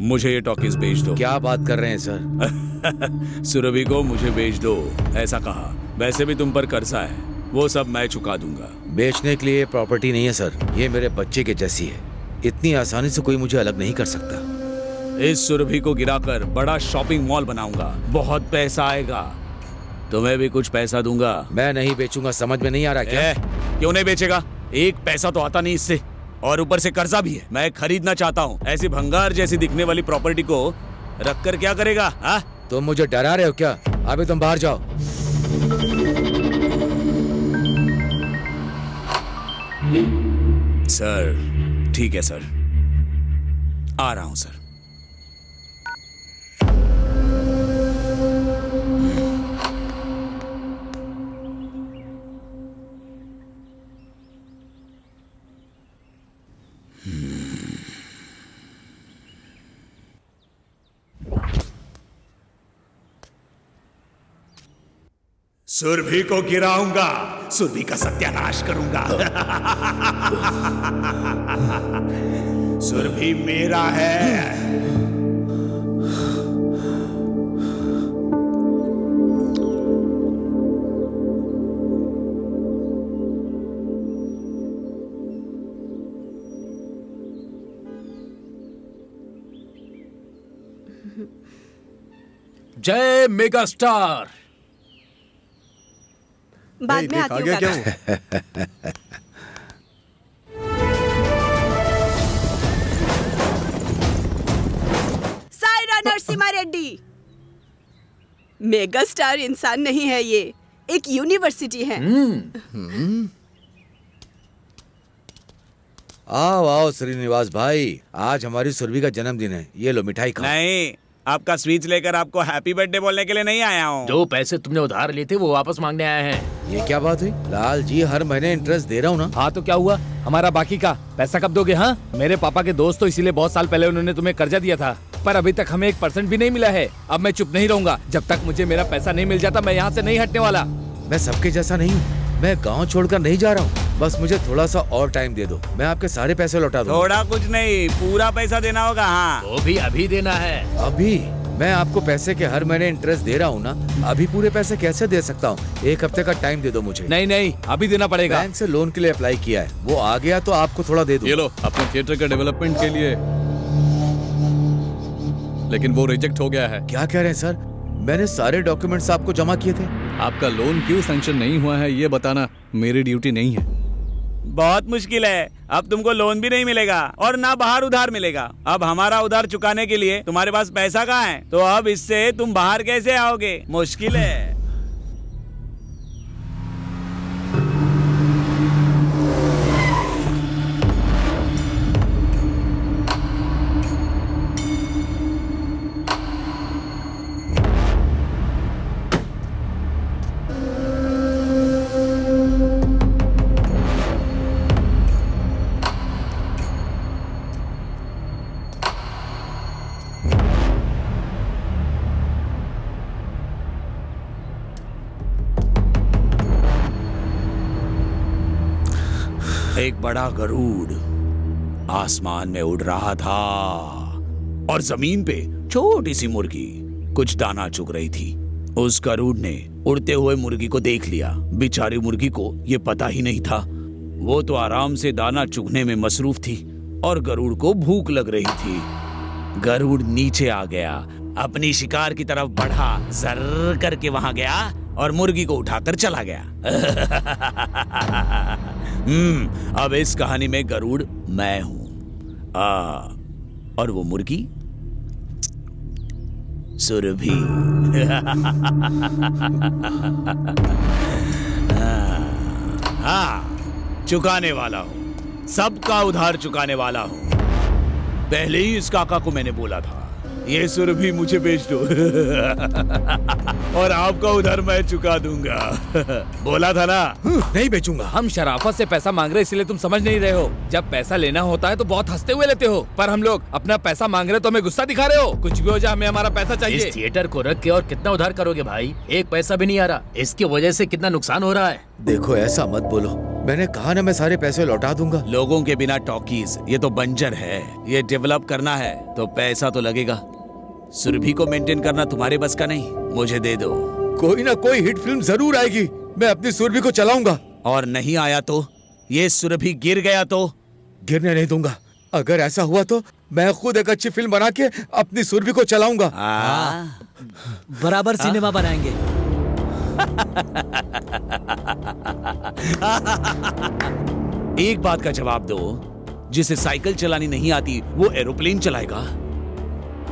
S4: मुझे ये टॉकीज बेच दो।
S5: क्या बात कर रहे हैं सर?
S4: सुरभि को मुझे बेच दो, ऐसा कहा। वैसे भी तुम पर कर्जा है, वो सब मैं चुका दूंगा।
S5: बेचने के लिए प्रॉपर्टी नहीं है सर, ये मेरे बच्चे के जैसी है। इतनी आसानी से कोई मुझे अलग नहीं कर सकता।
S4: इस सुरभि को गिराकर बड़ा शॉपिंग मॉल बनाऊंगा, बहुत पैसा आएगा। तुम्हें भी कुछ पैसा दूंगा।
S5: मैं नहीं बेचूंगा, समझ में नहीं आ रहा क्या?
S4: क्यों नहीं बेचेगा? एक पैसा तो आता नहीं इससे, और ऊपर से कर्जा भी है। मैं खरीदना चाहता हूँ। ऐसी भंगार जैसी दिखने वाली प्रॉपर्टी को रखकर क्या करेगा? हाँ?
S5: तुम मुझे डरा रहे हो क्या? अभी तुम बाहर जाओ।
S4: सर, ठीक है सर, आ रहा हूं सर। सुरभि को गिराऊंगा, सुरभि का सत्यानाश करूंगा। सुरभि मेरा है।
S6: जय मेगा स्टार।
S3: बाद में आती हूँ। मेगा स्टार इंसान नहीं है, ये एक यूनिवर्सिटी है।
S5: आओ आओ श्रीनिवास भाई, आज हमारी सुरभि का जन्मदिन है, ये लो मिठाई खाओ।
S4: नहीं, आपका स्वीट्स लेकर आपको हैप्पी बर्थडे बोलने के लिए नहीं आया हूँ।
S6: जो पैसे तुमने उधार लिए थे वो वापस मांगने आए हैं।
S5: ये क्या बात हुई? लाल जी हर महीने इंटरेस्ट दे रहा हूँ ना।
S6: हाँ तो क्या हुआ, हमारा बाकी का पैसा कब दोगे? हाँ, मेरे पापा के दोस्त तो इसीलिए बहुत साल पहले उन्होंने तुम्हें कर्जा दिया था, पर अभी तक हमें 1% भी नहीं मिला है। अब मैं चुप नहीं रहूंगा, जब तक मुझे मेरा पैसा नहीं मिल जाता मैं यहाँ से नहीं हटने वाला।
S5: मैं सबके जैसा नहीं हूँ, मैं गाँव छोड़कर नहीं जा रहा हूँ, बस मुझे थोड़ा सा और टाइम दे दो, मैं आपके सारे पैसे लौटा दूंगा।
S4: थोड़ा कुछ नहीं, पूरा पैसा देना होगा। हाँ,
S6: वो भी अभी देना है।
S5: अभी? मैं आपको पैसे के हर महीने इंटरेस्ट दे रहा हूँ ना, अभी पूरे पैसे कैसे दे सकता हूँ? 1 हफ्ते का टाइम दे दो मुझे।
S6: नहीं नहीं, अभी देना पड़ेगा।
S5: बैंक से लोन के लिए अप्लाई किया है, वो आ गया तो आपको थोड़ा दे दूँ।
S1: ये लो अपने थिएटर के डेवलपमेंट के लिए, लेकिन वो रिजेक्ट हो गया है।
S5: क्या कह रहे हैं सर? मैंने सारे डॉक्यूमेंट्स आपको जमा किए थे।
S1: आपका लोन क्यों सैंक्शन नहीं हुआ है ये बताना मेरी ड्यूटी नहीं है।
S4: बहुत मुश्किल है, अब तुमको लोन भी नहीं मिलेगा और ना बाहर उधार मिलेगा। अब हमारा उधार चुकाने के लिए तुम्हारे पास पैसा कहाँ है? तो अब इससे तुम बाहर कैसे आओगे? मुश्किल है। एक बड़ा गरुड़ आसमान में उड़ रहा था और जमीन पे छोटी सी मुर्गी कुछ दाना चुग रही थी। उस गरुड़ ने उड़ते हुए मुर्गी को देख लिया। बेचारी मुर्गी को ये पता ही नहीं था, वो तो आराम से दाना चुगने में मसरूफ थी और गरुड़ को भूख लग रही थी। गरुड़ नीचे आ गया, अपनी शिकार की तरफ बढ़ा, जर्र करके वहां गया और मुर्गी को उठाकर चला गया। अब इस कहानी में गरुड़ मैं हूं, और वो मुर्गी सुरभि। हाँ, चुकाने वाला हूं, सबका उधार चुकाने वाला हूं। पहले ही इस काका को मैंने बोला था, ये सुरभि मुझे बेच दो और आपका उधार मैं चुका दूंगा। बोला था ना।
S5: नहीं बेचूंगा।
S6: हम शराफत से पैसा मांग रहे इसलिए तुम समझ नहीं रहे हो। जब पैसा लेना होता है तो बहुत हंसते हुए लेते हो, पर हम लोग अपना पैसा मांग रहे तो हमें गुस्सा दिखा रहे हो। कुछ भी हो जाए हमें हमारा पैसा चाहिए।
S2: इस थिएटर को रख के और कितना उधार करोगे भाई? 1 पैसा भी नहीं आ रहा, इसकी वजह से कितना नुकसान हो रहा है।
S5: देखो ऐसा मत बोलो, मैंने कहा ना मैं सारे पैसे लौटा दूंगा।
S4: लोगों के बिना टॉकीज ये तो बंजर है, ये डेवलप करना है तो पैसा तो लगेगा। सुरभि को मेंटेन करना तुम्हारे बस का नहीं, मुझे दे दो।
S5: कोई ना कोई हिट फिल्म जरूर आएगी, मैं अपनी सुरभि को चलाऊंगा।
S4: और नहीं आया तो? ये सुरभि गिर गया तो?
S5: गिरने नहीं दूंगा। अगर ऐसा हुआ तो मैं खुद एक अच्छी फिल्म बना के अपनी सुरभि को चलाऊंगा।
S11: बराबर सिनेमा बनाएंगे।
S4: एक बात का जवाब दो, जिसे साइकिल चलानी नहीं आती वो एरोप्लेन चलाएगा?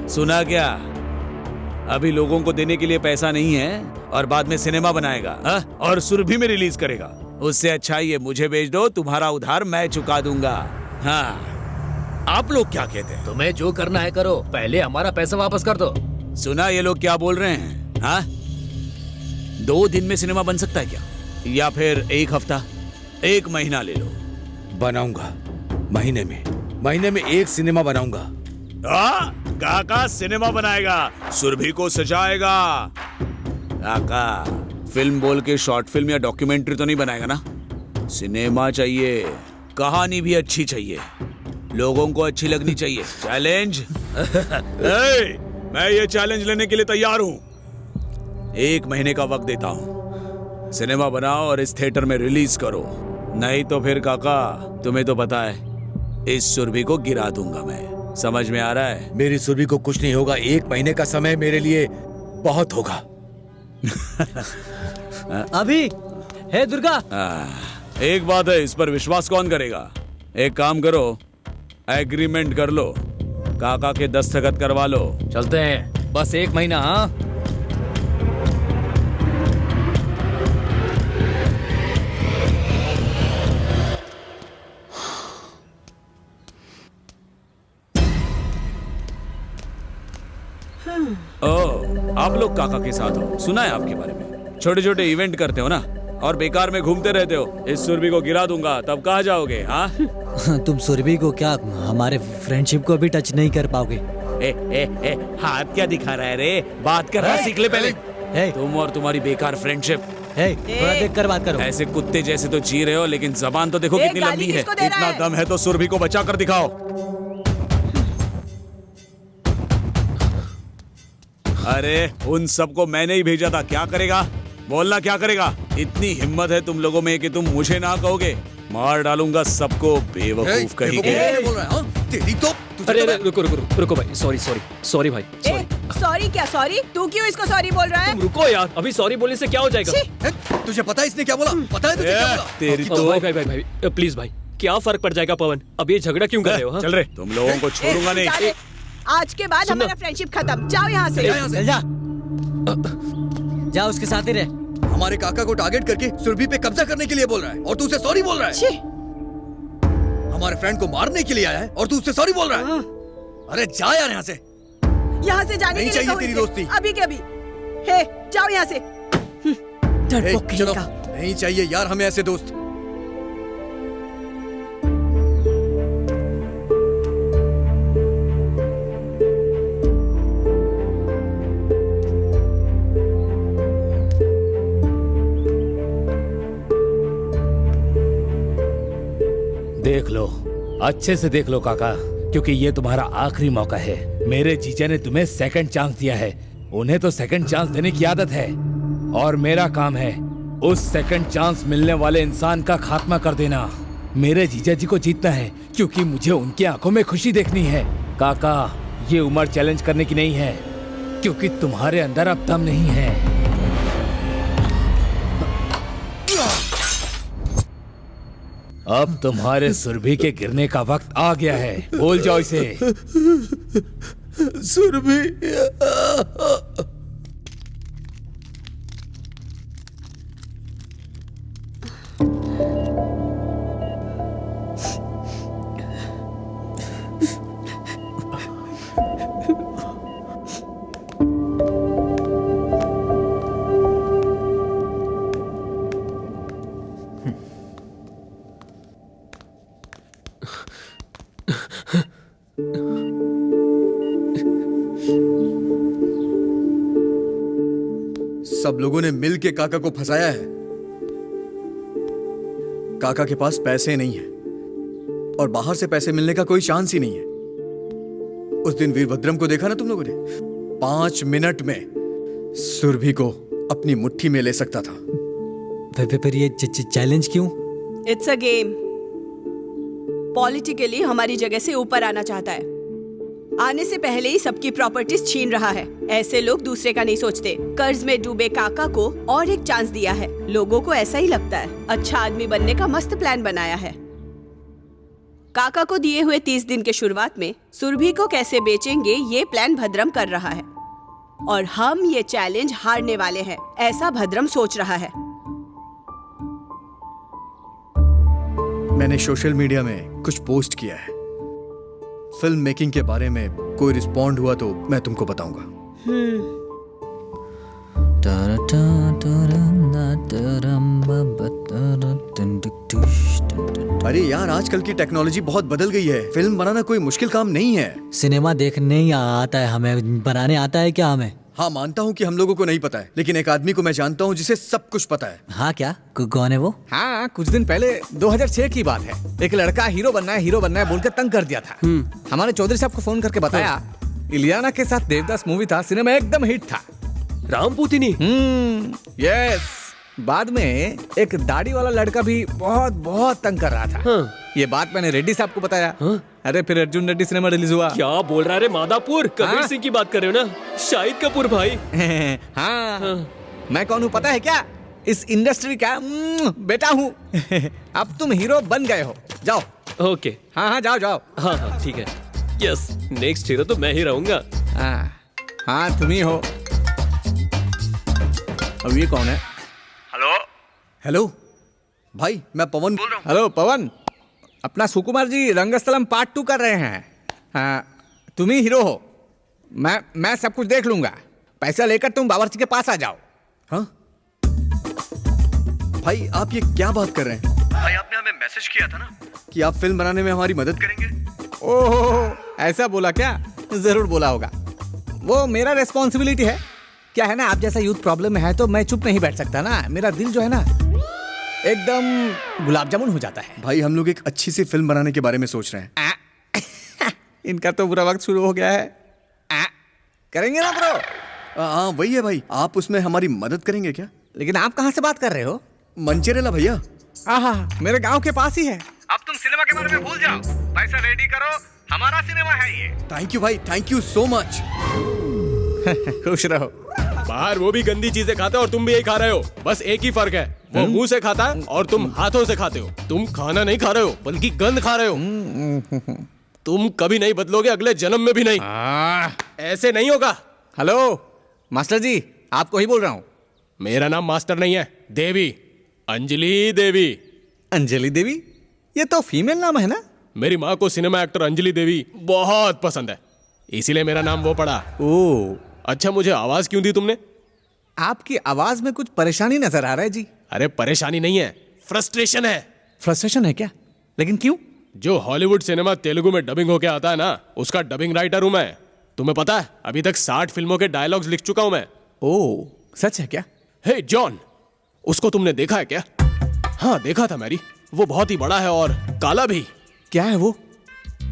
S4: सुना क्या? अभी लोगों को देने के लिए पैसा नहीं है और बाद में सिनेमा बनाएगा और सुरभि में रिलीज करेगा। उससे अच्छा ये मुझे बेच दो, तुम्हारा उधार मैं चुका दूंगा। हाँ, आप लोग क्या कहते हैं?
S2: तुम्हें जो करना है करो, पहले हमारा पैसा वापस कर दो।
S4: सुना ये लोग क्या बोल रहे हैं? हाँ, 2 दिन में सिनेमा बन सकता है क्या? या फिर 1 हफ्ता, 1 महीना ले लो।
S5: बनाऊंगा, महीने में 1 सिनेमा बनाऊंगा।
S4: काका सिनेमा बनाएगा, सुरभि को सजाएगा। काका फिल्म बोल के शॉर्ट फिल्म या डॉक्यूमेंट्री तो नहीं बनाएगा ना? सिनेमा चाहिए, कहानी भी अच्छी चाहिए, लोगों को अच्छी लगनी चाहिए। चैलेंज। मैं ये चैलेंज लेने के लिए तैयार हूं। 1 महीने का वक्त देता हूं, सिनेमा बनाओ और इस थिएटर में रिलीज करो, नहीं तो फिर काका तुम्हें तो पता है, इस सुरभि को गिरा दूंगा मैं। समझ में आ रहा है?
S5: मेरी सुरभि को कुछ नहीं होगा, 1 महीने का समय मेरे लिए बहुत होगा।
S11: अभी हे दुर्गा,
S4: एक बात है, इस पर विश्वास कौन करेगा? एक काम करो, एग्रीमेंट कर लो, काका के दस्तखत करवा लो।
S6: चलते हैं, बस 1 महीना। हाँ
S4: आप लोग काका के साथ हो, सुना है आपके बारे में। छोटे छोटे इवेंट करते हो ना और बेकार में घूमते रहते हो। इस सुरभि को गिरा दूंगा तब कहाँ जाओगे? हाँ
S11: तुम सुरभि को क्या हमारे फ्रेंडशिप को भी टच नहीं कर पाओगे।
S4: हाथ क्या दिखा रहा है रे? बात करना सीख ले पहले। तुम और तुम्हारी बेकार फ्रेंडशिप।
S11: थोड़ा देख कर बात करो।
S4: ऐसे कुत्ते जैसे तो जी रहे हो, लेकिन जबान तो देखो कितनी लंबी है। इतना दम है तो सुरभि को बचा कर दिखाओ। अरे उन सबको मैंने ही भेजा था, क्या करेगा? बोलना क्या करेगा? इतनी हिम्मत है तुम लोगों में कि तुम मुझे ना कहोगे? मार डालूंगा सबको, बेवकूफ कहीं के।
S2: तेरी तो अरे रुको भाई, सॉरी भाई,
S3: सॉरी क्या सॉरी? तू क्यों इसको सॉरी बोल रहा है?
S2: तुम रुको यार, अभी सॉरी बोलने से क्या हो जाएगा?
S18: तुझे पता है इसने क्या बोला? पता है तुझे क्या बोला?
S4: तेरी तो
S2: भाई प्लीज भाई, क्या फर्क पड़ जाएगा पवन? अब ये झगड़ा क्यों कर रहे हो?
S4: चल रहे, तुम लोगों को छोड़ूंगा नहीं।
S3: आज के बाद हमारा फ्रेंडशिप खत्म। जाओ यहाँ से।
S11: जा उसके साथ ही रहे।
S18: हमारे काका को टारगेट करके सुरभि पे कब्जा करने के लिए बोल रहा है और तू उसे सॉरी बोल रहा है। हमारे फ्रेंड को मारने के लिए आया है और तू उससे सॉरी बोल रहा है। अरे जा यार यहाँ से।
S3: यहाँ से जाने
S18: नहीं
S3: के लिए
S18: चाहिए तेरी दोस्ती।
S3: अभी के अभी। हे जाओ यहाँ से।
S18: चलो, नहीं चाहिए यार हमें ऐसे दोस्त।
S6: देख लो, अच्छे से देख लो काका, क्योंकि ये तुम्हारा आखिरी मौका है। मेरे जीजा ने तुम्हें सेकंड चांस दिया है, उन्हें तो सेकंड चांस देने की आदत है, और मेरा काम है उस सेकंड चांस मिलने वाले इंसान का खात्मा कर देना। मेरे जीजा जी को जीतना है, क्योंकि मुझे उनकी आंखों में खुशी देखनी है। काका, ये उम्र चैलेंज करने की नहीं है, क्योंकि तुम्हारे अंदर अब दम नहीं है। अब तुम्हारे सुरभि के गिरने का वक्त आ गया है, भूल जाओ इसे।
S9: सुरभि,
S18: सब लोगों ने मिल के काका को फंसाया है। काका के पास पैसे नहीं है और बाहर से पैसे मिलने का कोई चांस ही नहीं है। उस दिन वीरभद्रम को देखा ना तुम लोगों ने? 5 मिनट में सुरभि को अपनी मुट्ठी में ले सकता था।
S11: फिर ये चैलेंज क्यों?
S3: It's a game. पॉलिटिकली हमारी जगह से ऊपर आना चाहता है, आने से पहले ही सबकी प्रॉपर्टीज छीन रहा है। ऐसे लोग दूसरे का नहीं सोचते। कर्ज में डूबे काका को और एक चांस दिया है। लोगों को ऐसा ही लगता है। अच्छा आदमी बनने का मस्त प्लान बनाया है। काका को दिए हुए 30 दिन के शुरुआत में सुरभि को कैसे बेचेंगे ये प्लान भद्रम कर रहा है, और हम ये चैलेंज हारने वाले हैं, ऐसा भद्रम सोच रहा है।
S18: मैंने सोशल मीडिया में कुछ पोस्ट किया है। फिल्म मेकिंग के बारे में कोई रिस्पॉन्ड हुआ तो मैं तुमको बताऊंगा। अरे यार, आजकल की टेक्नोलॉजी बहुत बदल गई है। फिल्म बनाना कोई मुश्किल काम नहीं है।
S11: सिनेमा देखने ही आता है हमें, बनाने आता है क्या हमें?
S18: हाँ, मानता हूँ कि हम लोगों को नहीं पता है, लेकिन एक आदमी को मैं जानता हूँ जिसे सब कुछ पता है।
S11: हाँ क्या? कौन है वो?
S8: हाँ, कुछ दिन पहले 2006 की बात है। एक लड़का हीरो बनना है बोलकर तंग कर दिया था। हमारे चौधरी साहब को फोन करके बताया, इलियाना के साथ देवदास मूवी था, सिनेमा एकदम हिट था।
S2: रामपूतिनी।
S8: यस। बाद में एक दाढ़ी वाला लड़का भी बहुत बहुत तंग कर रहा था। ये बात मैंने रेड्डी साहब को बताया। अरे फिर अर्जुन रेड्डी सिनेमा रिलीज हुआ।
S2: क्या बोल रहा है रे मादापुर? कबीर सिंह की बात कर रहे हो ना? शाहिद कपूर भाई।
S8: हाँ, मैं कौन हूँ पता है क्या? इस इंडस्ट्री का बेटा हूँ। अब तुम हीरो बन गए हो, जाओ।
S2: ओके।
S8: हाँ, जाओ।
S2: हाँ, ठीक है। यस, नेक्स्ट हीरो तो मैं ही रहूंगा।
S8: हाँ, तुम ही हो। अब ये कौन है?
S18: हेलो भाई, मैं पवन बोल रहा हूँ।
S8: हेलो पवन, अपना सुकुमार जी रंगस्थलम पार्ट 2 कर रहे हैं। हाँ, तुम ही हीरो हो। मैं सब कुछ देख लूंगा। पैसा लेकर तुम बावर्ची के पास आ जाओ।
S18: हाँ भाई, आप ये क्या बात कर रहे हैं? भाई आपने हमें मैसेज किया था ना कि आप फिल्म बनाने में हमारी मदद करेंगे।
S8: ओहो, ऐसा बोला क्या? जरूर बोला होगा। वो मेरा रेस्पॉन्सिबिलिटी है। क्या है ना, आप जैसा यूथ प्रॉब्लम में है तो मैं चुप नहीं बैठ सकता ना। मेरा दिल जो है ना एकदम गुलाब जामुन हो जाता है।
S18: भाई हम लोग एक अच्छी सी फिल्म बनाने के बारे में सोच रहे हैं।
S8: इनका तो बुरा वक्त शुरू हो गया है। करेंगे ना ब्रो?
S18: हाँ वही है भाई, आप उसमें हमारी मदद करेंगे क्या?
S8: लेकिन आप कहाँ से बात कर रहे हो?
S18: मंचेरेला भैया।
S8: हाँ, मेरे गांव के पास ही है।
S18: अब तुम सिनेमा के बारे में भूल जाओ, पैसा रेडी करो, हमारा सिनेमा है ये। थैंक यू भाई, थैंक यू सो मच।
S8: खुश रहो।
S10: बाहर वो भी गंदी चीजें खाता है और तुम भी यही खा रहे हो। बस एक ही फर्क है, वो मुंह से खाता है और तुम हाथों से खाते हो। तुम खाना नहीं खा रहे हो बल्कि गंद खा रहे हो। तुम कभी नहीं बदलोगे, अगले जन्म में भी नहीं। ऐसे नहीं होगा।
S8: हेलो मास्टर जी, आपको ही बोल रहा हूँ।
S10: मेरा नाम मास्टर नहीं है, देवी, अंजलि देवी।
S8: अंजलि देवी? ये तो फीमेल नाम है ना?
S10: मेरी माँ को सिनेमा एक्टर अंजलि देवी बहुत पसंद है, इसीलिए मेरा नाम वो पड़ा।
S8: ओह,
S10: अच्छा, मुझे आवाज क्यों दी तुमने?
S8: आपकी आवाज में कुछ परेशानी नजर आ रहा है जी।
S10: अरे परेशानी नहीं है, फ्रस्ट्रेशन है।
S8: फ्रस्ट्रेशन है क्या? लेकिन क्यों?
S10: जो हॉलीवुड सिनेमा तेलुगु में डबिंग होके आता है ना, उसका डबिंग राइटर हूं मैं। तुम्हें पता है, अभी तक 60 फिल्मों के डायलॉग्स लिख चुका हूं मैं।
S8: ओह, सच है क्या?
S10: हे जॉन, उसको तुमने देखा है क्या? हाँ देखा था मैरी, वो बहुत ही बड़ा है और काला भी।
S8: क्या है वो?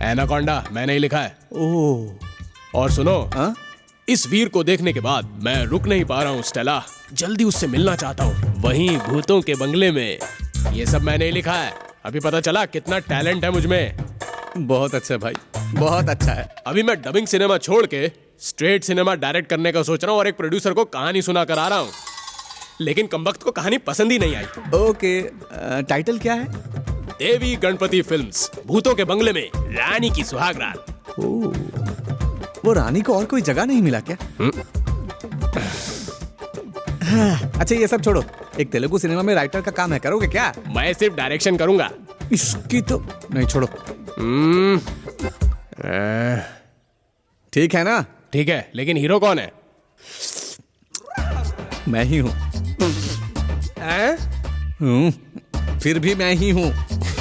S10: एनाकोंडा मैंने ही लिखा है।
S8: ओह।
S10: और सुनो, इस वीर को देखने के बाद मैं रुक नहीं पा रहा हूँ स्टेला, जल्दी उससे मिलना चाहता हूँ, वहीं भूतों के बंगले में। ये सब मैंने ही लिखा है। अभी पता चला कितना टैलेंट है मुझमें।
S8: बहुत अच्छा भाई, बहुत अच्छा है।
S10: अभी मैं डबिंग सिनेमा छोड़ के स्ट्रेट सिनेमा डायरेक्ट करने का सोच रहा हूँ और एक प्रोड्यूसर को कहानी सुना कर आ रहा हूँ, लेकिन कमबख्त को कहानी पसंद ही नहीं आई।
S8: ओके, टाइटल क्या है?
S10: देवी गणपति फिल्म्स, भूतों के बंगले में रानी की सुहागरात।
S8: वो रानी को और कोई जगह नहीं मिला क्या? अच्छा ये सब छोड़ो, एक तेलुगु सिनेमा में राइटर का काम है, करोगे क्या?
S10: मैं सिर्फ डायरेक्शन करूंगा।
S8: इसकी तो नहीं, छोड़ो। ठीक है ना?
S10: ठीक है, लेकिन हीरो कौन है?
S8: मैं ही हूँ। फिर भी मैं ही हूँ।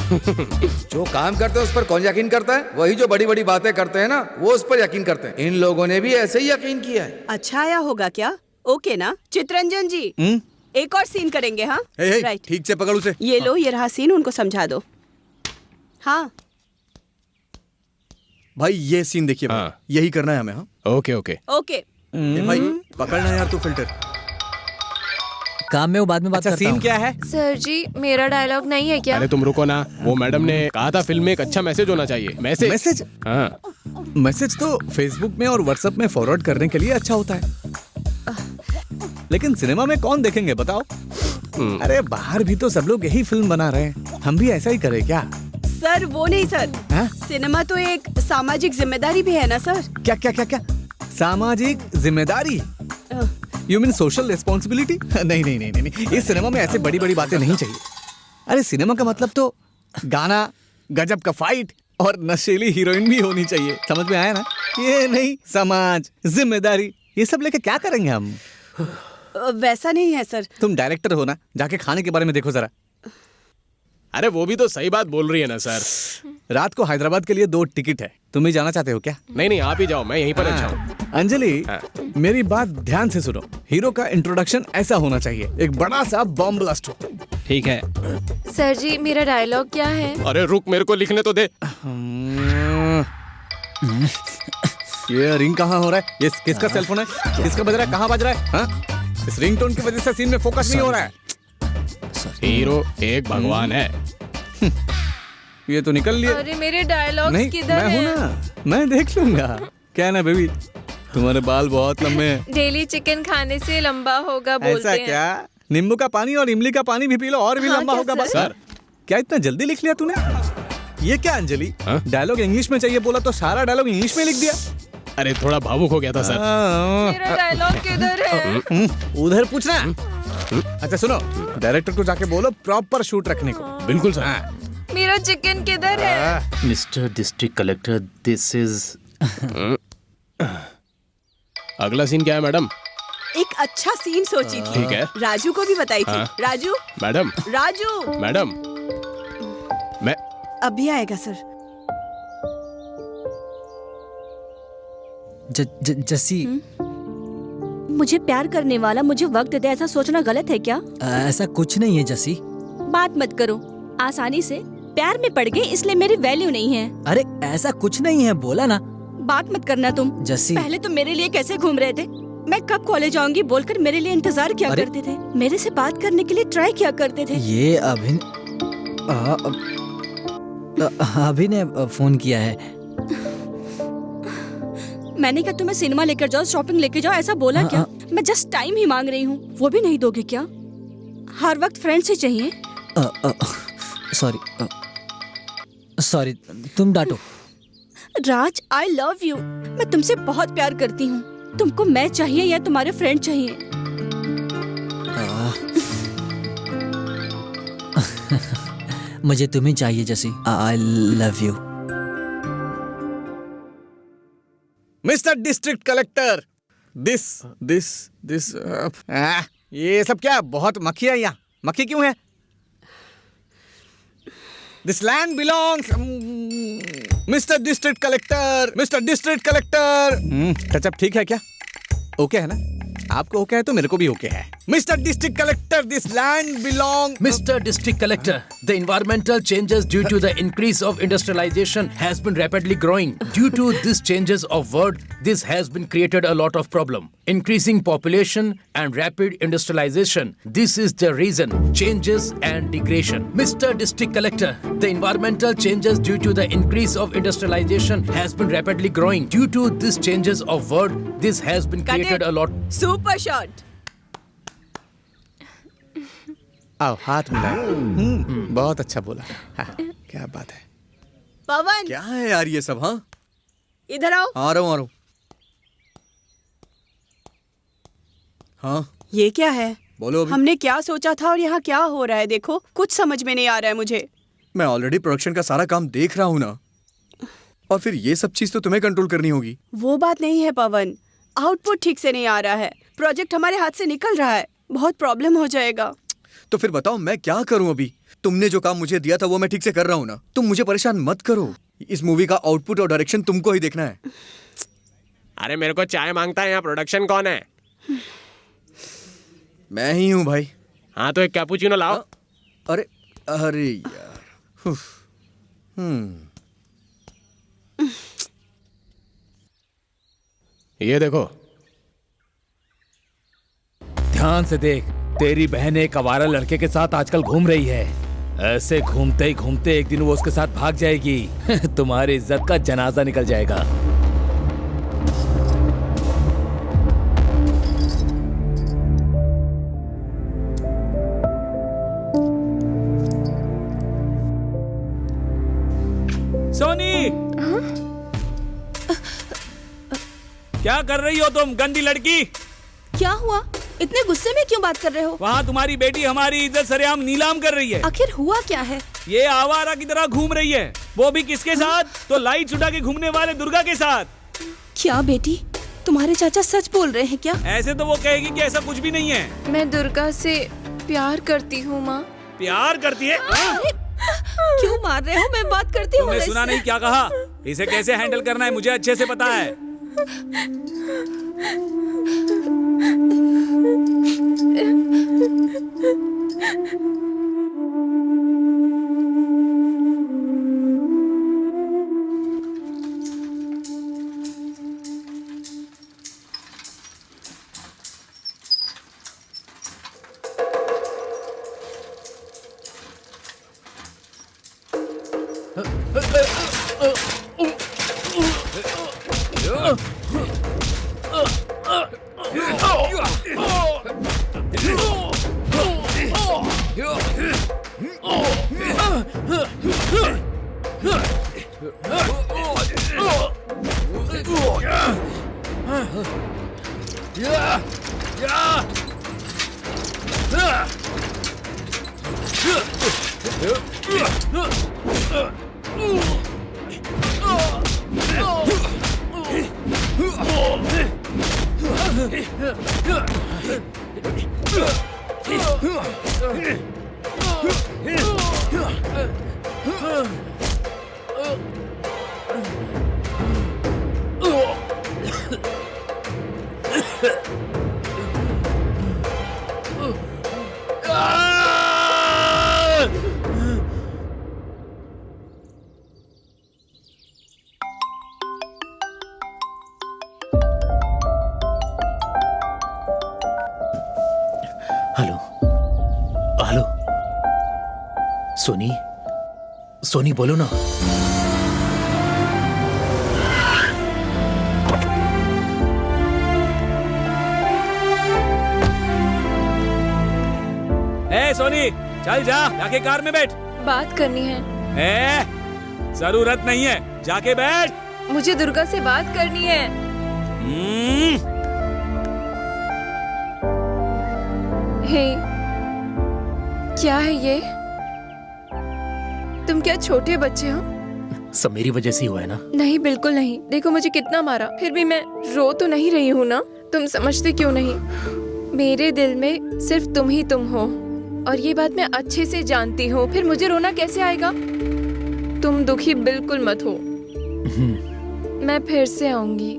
S5: जो काम करते हैं उस पर कौन यकीन करता है? वही जो बड़ी बड़ी बातें करते हैं ना, वो उस पर यकीन करते हैं। इन लोगों ने भी ऐसे ही यकीन किया है।
S3: अच्छा आया होगा क्या? ओके ना चित्रंजन जी? एक और सीन करेंगे। हाँ
S18: राइट, ठीक से पकड़ उसे।
S3: ये लो, ये रहा सीन, उनको समझा दो। हाँ
S18: भाई ये सीन देखिए भाई, यही करना है हमें। हाँ
S10: ओके ओके
S3: ओके।
S18: भाई पकड़ना यार तू फिल्टर।
S11: काम में वो बाद में बात करता
S8: सीन
S11: हूँ।
S8: क्या है?
S13: सर जी मेरा डायलॉग नहीं है क्या?
S10: अरे तुम रुको ना, वो मैडम ने कहा था फिल्म में एक अच्छा मैसेज होना चाहिए। मैसेज? हाँ।
S8: मैसेज तो फेसबुक में और व्हाट्सएप में फॉरवर्ड करने के लिए अच्छा होता है, लेकिन सिनेमा में कौन देखेंगे बताओ? अरे बाहर भी तो सब लोग यही फिल्म बना रहे हैं, हम भी ऐसा ही करें क्या?
S3: सर वो नहीं सर, सिनेमा तो एक सामाजिक जिम्मेदारी भी है ना सर।
S8: क्या क्या क्या क्या? सामाजिक जिम्मेदारी? You mean social responsibility? नहीं नहीं नहीं नहीं, इस सिनेमा में ऐसे बड़ी बड़ी बातें नहीं चाहिए। अरे सिनेमा का मतलब तो गाना, गजब का फाइट और नशीली हीरोइन भी होनी चाहिए, समझ में आया ना? ये नहीं, समाज, जिम्मेदारी, ये सब लेके क्या करेंगे हम?
S3: वैसा नहीं है सर।
S8: तुम डायरेक्टर हो ना, जाके खाने के बारे में देखो जरा।
S10: अरे वो भी तो सही बात बोल रही है ना सर।
S8: रात को हैदराबाद के लिए 2 टिकट है, तुम भी जाना चाहते हो क्या?
S10: नहीं नहीं, आप ही जाओ, मैं यहीं पर अच्छा हूँ।
S8: अंजलि, मेरी बात ध्यान से सुनो। हीरो का इंट्रोडक्शन ऐसा होना चाहिए, एक बड़ा सा बॉम्ब ब्लास्ट हो।
S10: ठीक है
S13: सर जी, मेरा डायलॉग क्या है?
S10: अरे रुक, मेरे को लिखने तो दे।
S8: ये रिंग कहाँ हो रहा है? ये किसका सेलफोन है? किसका बज रहा है? कहाँ बज रहा है? हाँ? इस रिंगटोन की वजह से सीन में फोकस नहीं हो रहा है।
S10: हीरो एक भगवान है।
S8: ये तो निकल लिया।
S13: अरे मेरे डायलॉग्स
S8: नहीं,
S13: किधर
S8: मैं हूँ
S13: हैं?
S8: ना, मैं देख लूंगा। क्या है ना बेबी, तुम्हारे बाल बहुत लंबे हैं।
S13: डेली चिकन खाने से लंबा होगा बोलते
S8: ऐसा
S13: हैं।
S8: क्या? नींबू का पानी और इमली का पानी भी पी लो और भी
S13: हाँ,
S8: लंबा
S13: क्या
S8: होगा। बस
S13: सर?
S8: क्या इतना जल्दी लिख लिया तूने? ये क्या अंजलि, डायलॉग इंग्लिश में चाहिए बोला तो सारा डायलॉग इंग्लिश में लिख दिया।
S10: अरे थोड़ा भावुक हो गया था सर।
S13: मेरा डायलॉग किधर है?
S8: उधर पूछना। अच्छा सुनो, डायरेक्टर को जाके बोलो प्रॉपर शूट रखने को।
S10: बिल्कुल सर।
S13: मेरा चिकन किधर है?
S19: Mister district collector, this is
S10: अगला सीन क्या है मैडम?
S3: एक अच्छा सीन सोची थी।
S10: ठीक है।
S3: राजू को भी बताई थी।
S10: हाँ।
S3: राजू
S10: मैडम
S3: राजू
S10: मैडम मैं
S3: अभी आएगा सर।
S11: जस्सी,
S7: मुझे प्यार करने वाला मुझे वक्त दे, ऐसा सोचना गलत है क्या?
S11: ऐसा कुछ नहीं है जस्सी।
S7: बात मत करो, आसानी से प्यार में पड़ गए इसलिए मेरी वैल्यू नहीं है।
S11: अरे ऐसा कुछ नहीं है, बोला ना।
S7: बात मत करना तुम।
S11: जस्सी,
S7: पहले तो मेरे लिए कैसे घूम रहे थे, मैं कब कॉलेज आऊंगी बोलकर मेरे लिए इंतजार किया करते थे, मेरे से बात करने के लिए ट्राई किया करते थे।
S11: ये अभी ने फोन किया है।
S7: मैंने कहा तुम्हें सिनेमा लेकर जाओ, शॉपिंग लेकर जाओ, ऐसा बोला क्या? मैं जस्ट टाइम ही मांग रही हूँ, वो भी नहीं दोगे क्या? हर वक्त फ्रेंड्स ही चाहिए।
S11: सॉरी, तुम डांटो।
S7: राज, आई लव यू। मैं तुमसे बहुत प्यार करती हूँ। तुमको मैं चाहिए या तुम्हारे फ्रेंड चाहिए?
S11: मुझे तुम्हें चाहिए जैसी। I love you.
S8: Mister district collector, ये सब क्या बहुत मक्खी है यहाँ? मक्खी क्यों है? This land belongs mister district collector. Touch-up ठीक है क्या? ओके है ना? आपको ओके है तो मेरे को भी ओके है। Mister district collector, this land belong.
S2: Mr. District Collector, the environmental changes due to the increase of industrialization has been rapidly growing. Due to these changes of world, this has been created a lot of problem. Increasing population and rapid industrialization. This is the reason. Changes and degradation. Mr. District Collector, the environmental changes due to the increase of industrialization has been rapidly growing. Due to these changes of world, this has been created a lot.
S3: Super shot.
S8: आओ हाथ मिलाओ। बहुत अच्छा बोला। हाँ, क्या बात है।
S3: पवन,
S18: क्या है यार ये सब? हाँ,
S3: इधर आओ।
S18: आ रहा हूँ। हाँ,
S3: ये क्या है?
S18: बोलो अभी।
S3: हमने क्या सोचा था और यहाँ क्या हो रहा है? देखो, कुछ समझ में नहीं आ रहा है मुझे।
S18: मैं ऑलरेडी प्रोडक्शन का सारा काम देख रहा हूँ ना, और फिर ये सब चीज तो तुम्हें कंट्रोल करनी होगी।
S3: वो बात नहीं है पवन, आउटपुट ठीक से नहीं आ रहा है, प्रोजेक्ट हमारे हाथ से निकल रहा है, बहुत प्रॉब्लम हो जाएगा।
S18: तो फिर बताओ मैं क्या करूं? अभी तुमने जो काम मुझे दिया था वो मैं ठीक से कर रहा हूं ना। तुम मुझे परेशान मत करो। इस मूवी का आउटपुट और डायरेक्शन तुमको ही देखना है।
S10: अरे मेरे को चाय मांगता है, यहाँ प्रोडक्शन कौन है?
S18: मैं ही हूँ भाई।
S10: हाँ तो एक कैपुचिनो लाओ।
S18: अरे अरे यार।
S10: ये देखो,
S6: ध्यान से देख, तेरी बहन एक आवारा लड़के के साथ आजकल घूम रही है। ऐसे घूमते ही घूमते एक दिन वो उसके साथ भाग जाएगी। तुम्हारी इज्जत का जनाजा निकल जाएगा।
S19: सोनी, क्या कर रही हो तुम गंदी लड़की?
S7: क्या हुआ? इतने गुस्से में क्यों बात कर रहे हो?
S19: वहाँ तुम्हारी बेटी हमारी इज्जत सरेआम नीलाम कर रही है।
S7: आखिर हुआ क्या है?
S19: ये आवारा की तरह घूम रही है, वो भी किसके साथ? तो लाइट उठा के घूमने वाले दुर्गा के साथ।
S7: क्या बेटी, तुम्हारे चाचा सच बोल रहे हैं क्या?
S19: ऐसे तो वो कहेगी कि ऐसा कुछ भी नहीं है।
S13: मैं दुर्गा से प्यार करती हूँ माँ।
S19: प्यार करती है?
S7: क्यों मार रहे हो? मैं बात करती हूँ।
S19: तुमने सुना नहीं क्या कहा? इसे कैसे हैंडल करना है मुझे अच्छे से पता है।
S20: हेलो हेलो सोनी सोनी बोलो ना।
S19: ए सोनी, चल जा, जाके कार में बैठ।
S13: बात करनी है।
S19: जरूरत नहीं है, जाके बैठ।
S13: मुझे दुर्गा से बात करनी है। हे, क्या है ये? तुम क्या छोटे बच्चे हो?
S20: सब मेरी वजह से ही हुआ है ना।
S13: नहीं, बिल्कुल नहीं। देखो मुझे कितना मारा, फिर भी मैं रो तो नहीं रही हूँ ना। तुम समझते क्यों नहीं? मेरे दिल में सिर्फ तुम ही तुम हो, और ये बात मैं अच्छे से जानती हूँ। फिर मुझे रोना कैसे आएगा? तुम दुखी बिल्कुल मत हो। मैं फिर से आऊंगी।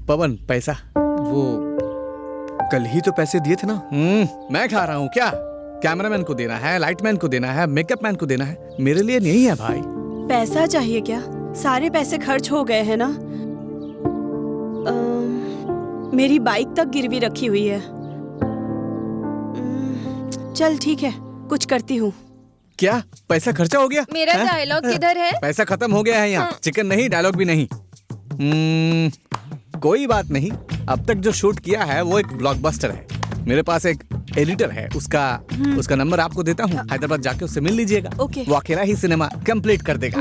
S1: पवन, पैसा?
S18: वो कल ही तो पैसे दिए थे ना।
S1: मैं खा रहा हूँ क्या? कैमरामैन को देना है, लाइटमैन को देना है, मेकअप मैन को देना है, मेरे लिए नहीं है भाई।
S3: पैसा चाहिए क्या? सारे पैसे खर्च हो गए हैं ना। मेरी बाइक तक गिरवी रखी हुई है। चल ठीक है, कुछ करती हूँ।
S1: क्या पैसा खर्चा हो गया?
S13: मेरा डायलॉग किधर है?
S1: पैसा खत्म हो गया है यहाँ। चिकन नहीं, डायलॉग भी नहीं। कोई बात नहीं, अब तक जो शूट किया है वो एक ब्लॉकबस्टर है। मेरे पास एक एडिटर है, उसका नंबर आपको देता हूँ। हैदराबाद जाके उससे मिल लीजिएगा। वो अकेला ही सिनेमा कंप्लीट कर देगा।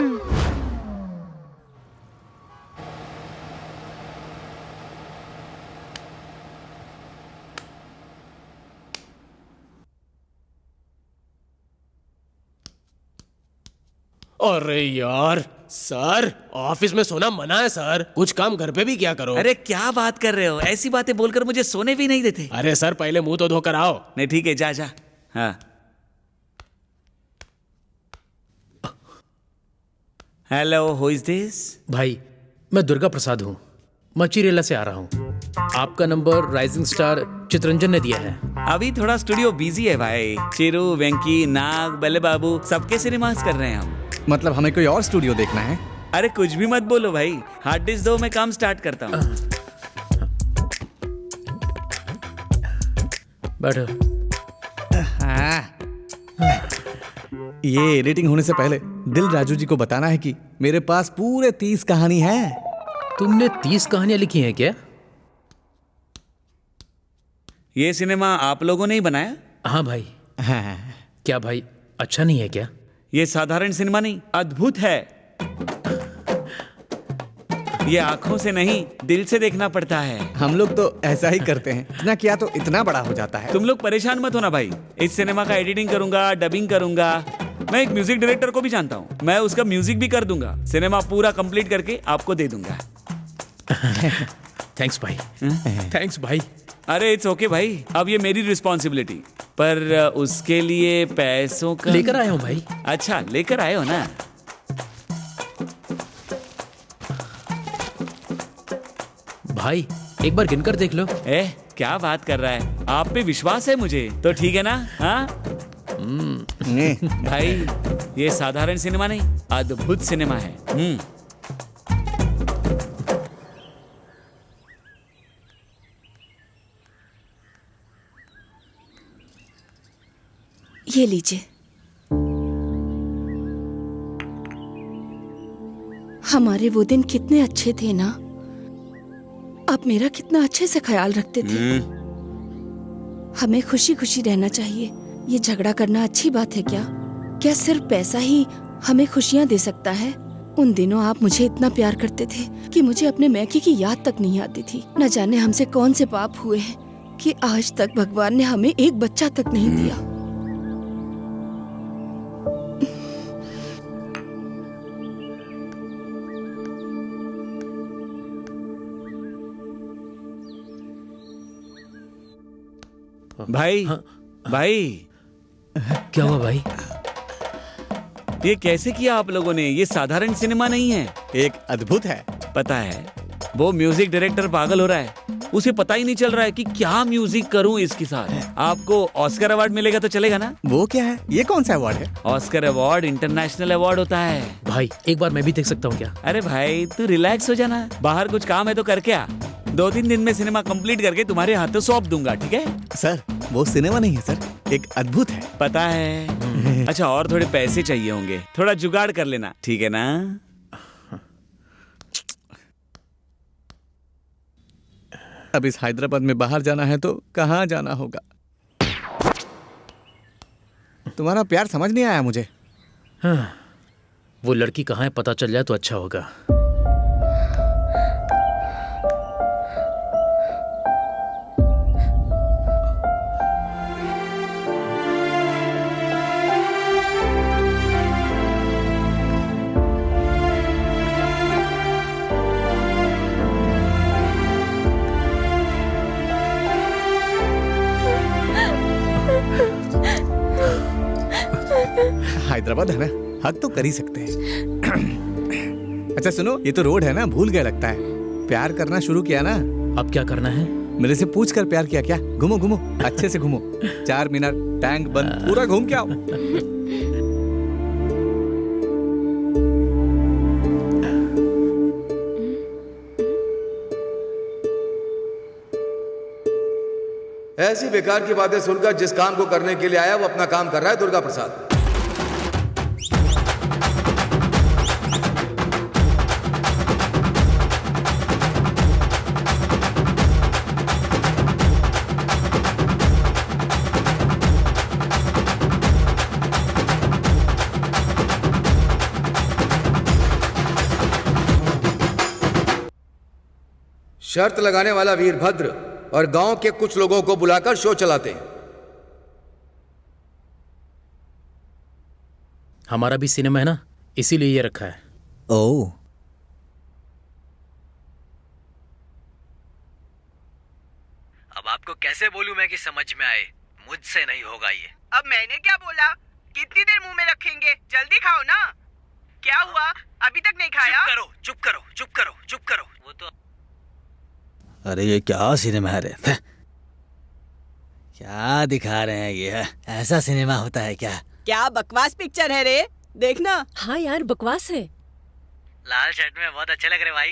S10: अरे यार सर, ऑफिस में सोना मना है सर। कुछ काम घर पे भी क्या करो।
S21: अरे क्या बात कर रहे हो? ऐसी बातें बोलकर मुझे सोने भी नहीं देते।
S10: अरे सर, पहले मुंह तो धोकर आओ।
S21: नहीं ठीक है, जा जा। हाँ। Hello, who is this?
S20: भाई, मैं दुर्गा प्रसाद हूँ, मचीरेला से आ रहा हूँ। आपका नंबर राइजिंग स्टार चितरंजन ने दिया है।
S21: अभी थोड़ा स्टूडियो बिजी है भाई। चिरू, वेंकी, नाग, बल्ले बाबू सबके सिनेमास कर रहे हैं हम।
S1: मतलब हमें कोई और स्टूडियो देखना है?
S21: अरे कुछ भी मत बोलो भाई, हार्ड डिस्क दो, मैं काम स्टार्ट करता हूँ।
S20: बैठो।
S1: ये एडिटिंग होने से पहले दिल राजू जी को बताना है कि मेरे पास पूरे 30 कहानी है।
S20: तुमने 30 कहानियां लिखी हैं क्या?
S21: ये सिनेमा आप लोगों ने ही बनाया?
S20: हाँ भाई। क्या भाई, अच्छा नहीं है क्या?
S21: ये साधारण सिनेमा नहीं, अद्भुत है। ये आंखों से नहीं, दिल से देखना पड़ता है।
S1: हम लोग तो ऐसा ही करते हैं, इतना किया तो इतना बड़ा हो जाता है।
S21: तुम लोग परेशान मत होना भाई, इस सिनेमा का एडिटिंग करूंगा, डबिंग करूंगा। मैं एक म्यूजिक डायरेक्टर को भी जानता हूँ, मैं उसका म्यूजिक भी कर दूंगा। सिनेमा पूरा कंप्लीट करके आपको दे दूंगा।
S20: थैंक्स भाई। थैंक्स भाई।
S21: अरे इट्स ओके भाई, अब ये मेरी रिस्पॉन्सिबिलिटी, पर उसके लिए पैसों का
S20: लेकर आया हूँ भाई।
S21: अच्छा, लेकर आए हो ना।
S20: भाई एक बार गिनकर देख लो।
S21: क्या बात कर रहा है? आप पे विश्वास है मुझे तो ठीक है ना? हाँ भाई, ये साधारण सिनेमा नहीं, अद्भुत सिनेमा है।
S7: ये लीजिए। हमारे वो दिन कितने अच्छे थे ना। आप मेरा कितना अच्छे से ख्याल रखते थे। हमें खुशी खुशी रहना चाहिए। ये झगड़ा करना अच्छी बात है क्या? क्या सिर्फ पैसा ही हमें खुशियाँ दे सकता है? उन दिनों आप मुझे इतना प्यार करते थे कि मुझे अपने मैकी की याद तक नहीं आती थी। न जाने हमसे कौन से पाप हुए हैं कि आज तक भगवान ने हमें एक बच्चा तक नहीं दिया।
S21: भाई भाई
S20: क्या हुआ भाई?
S21: ये कैसे किया आप लोगों ने? ये साधारण सिनेमा नहीं है,
S8: एक अद्भुत है।
S21: पता है वो म्यूजिक डायरेक्टर पागल हो रहा है, उसे पता ही नहीं चल रहा है कि क्या म्यूजिक करूं इसके साथ। आपको ऑस्कर अवार्ड मिलेगा तो चलेगा ना?
S8: वो क्या है? ये कौन सा अवार्ड है?
S21: ऑस्कर अवार्ड इंटरनेशनल अवार्ड होता है।
S20: भाई एक बार मैं भी देख सकता हूँ क्या?
S21: अरे भाई तू रिलैक्स हो जाना, बाहर कुछ काम है तो करके आ। 2-3 दिन में सिनेमा कंप्लीट करके तुम्हारे हाथों सौंप दूंगा, ठीक है?
S8: सर वो सिनेमा नहीं है सर, एक अद्भुत है।
S21: पता है। अच्छा और थोड़े पैसे चाहिए होंगे, थोड़ा जुगाड़ कर लेना, ठीक है ना?
S1: अब इस हैदराबाद में बाहर जाना है तो कहाँ जाना होगा?
S8: तुम्हारा प्यार समझ नहीं आया मुझे।
S20: हाँ, वो लड़की कहाँ है पता चल जाए तो अच्छा होगा।
S8: हैदराबाद है ना, हक तो कर ही सकते हैं। अच्छा सुनो, ये तो रोड है ना, भूल गया लगता है। प्यार करना शुरू किया ना?
S20: अब क्या करना है?
S8: मेरे से पूछ कर प्यार किया क्या? घूमो घूमो, अच्छे से घूमो। 4 मिनट, टैंक बंद, पूरा घूम के आओ।
S5: ऐसी बेकार की बातें सुनकर जिस काम को करने के लिए आया वो अपना काम कर रहा है दुर्गा प्रसाद। शर्त लगाने वाला वीरभद्र और गांव के कुछ लोगों को बुलाकर शो चलाते हैं।
S20: हमारा भी सिनेमा है ना, इसीलिए ये रखा है।
S11: ओह,
S14: अब आपको कैसे बोलूं मैं कि समझ में आए? मुझसे नहीं होगा ये।
S3: अब मैंने क्या बोला? कितनी देर मुंह में रखेंगे? जल्दी खाओ ना। क्या हुआ? अभी तक नहीं खाया?
S14: चुप करो, चुप करो, चुप करो, चुप करो। वो तो
S11: अरे ये क्या सिनेमा है रे? क्या दिखा रहे हैं ये? ऐसा सिनेमा होता है क्या?
S3: क्या बकवास पिक्चर है रे, देखना।
S22: हाँ यार बकवास है।
S14: लाल शर्ट में बहुत अच्छे लग रहे भाई।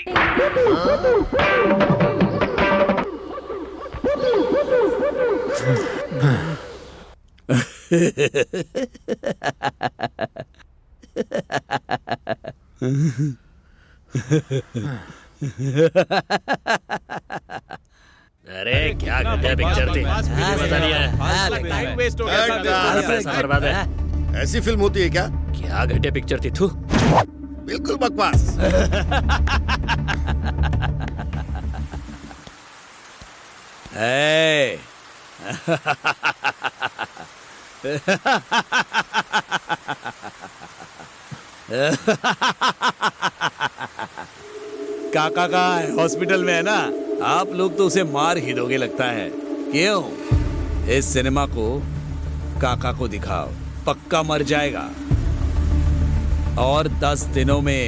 S2: अरे क्या घटिया पिक्चर थी, मजा नहीं आया। पैसा बर्बाद है।
S12: ऐसी फिल्म होती है क्या?
S2: क्या घटिया पिक्चर थी। थू,
S12: बिल्कुल बकवास।
S21: ए, काका का हॉस्पिटल में है ना, आप लोग तो उसे मार ही दोगे लगता है। क्यों? इस सिनेमा को काका को दिखाओ, पक्का मर जाएगा। और 10 दिनों में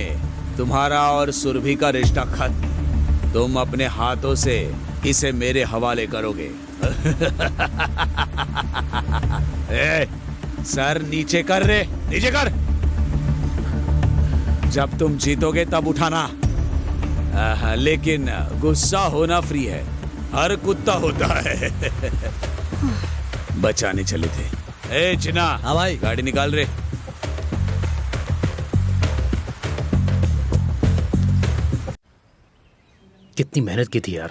S21: तुम्हारा और सुरभि का रिश्ता खत्म। तुम अपने हाथों से इसे मेरे हवाले करोगे। ए, सर नीचे कर रे, नीचे कर। जब तुम जीतोगे तब उठाना। लेकिन गुस्सा होना फ्री है, हर कुत्ता होता है। बचाने चले थे। ए चिना,
S11: हाँ भाई,
S21: गाड़ी निकाल रे।
S20: कितना कितनी मेहनत की थी यार,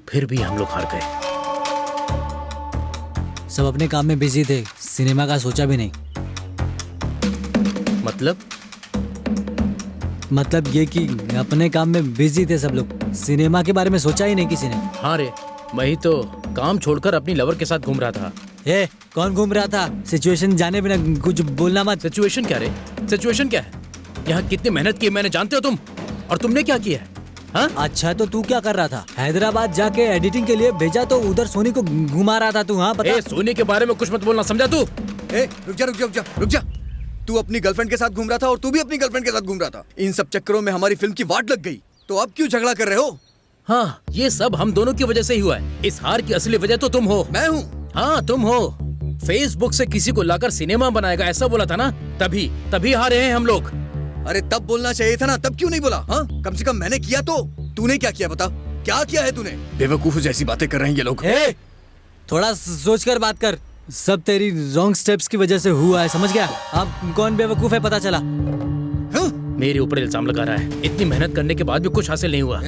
S20: फिर भी हम लोग हार गए।
S11: सब अपने काम में बिजी थे, सिनेमा का सोचा भी नहीं। मतलब ये कि अपने काम में बिजी थे सब लोग, सिनेमा के बारे में सोचा ही नहीं किसी ने।
S20: हाँ रे, मैं ही तो काम छोड़कर अपनी लवर के साथ घूम रहा था।
S11: ए, कौन घूम रहा था? सिचुएशन जाने बिना कुछ बोलना मत।
S20: सिचुएशन क्या रे? सिचुएशन क्या है? यहाँ कितनी मेहनत की मैंने जानते हो तुम, और तुमने क्या किया है? हाँ?
S11: अच्छा तो तू क्या कर रहा था? हैदराबाद जाके एडिटिंग के लिए भेजा तो उधर सोनी को घुमा रहा था तू। हाँ बता।
S20: सोनी के बारे में कुछ मत बोलना, समझा तू?
S18: रुक जा। तू अपनी गर्लफ्रेंड के साथ घूम रहा था और तू भी अपनी गर्लफ्रेंड के साथ घूम रहा था। इन सब चक्करों में हमारी फिल्म की वाट लग गई, तो अब क्यों झगड़ा कर रहे हो?
S20: हाँ, ये सब हम दोनों की वजह से ही हुआ है। इस हार की असली वजह तो तुम हो।
S18: मैं हूँ?
S20: हाँ तुम हो। फेसबुक से किसी को लाकर सिनेमा बनाएगा ऐसा बोला था ना, तभी हारे हैं हम लोग।
S18: अरे तब बोलना चाहिए था ना, तब क्यों नहीं बोला? हाँ, कम से कम मैंने किया तो। तूने क्या किया बता? क्या किया है तूने? बेवकूफ जैसी बातें कर रहे हैं ये लोग।
S11: थोड़ा सोच कर बात कर। सब तेरी रॉन्ग स्टेप्स की वजह से हुआ है, समझ गया? अब कौन बेवकूफ है पता चला।
S20: मेरे ऊपर इल्जाम लगा रहा है। इतनी मेहनत करने के बाद भी कुछ हासिल नहीं हुआ।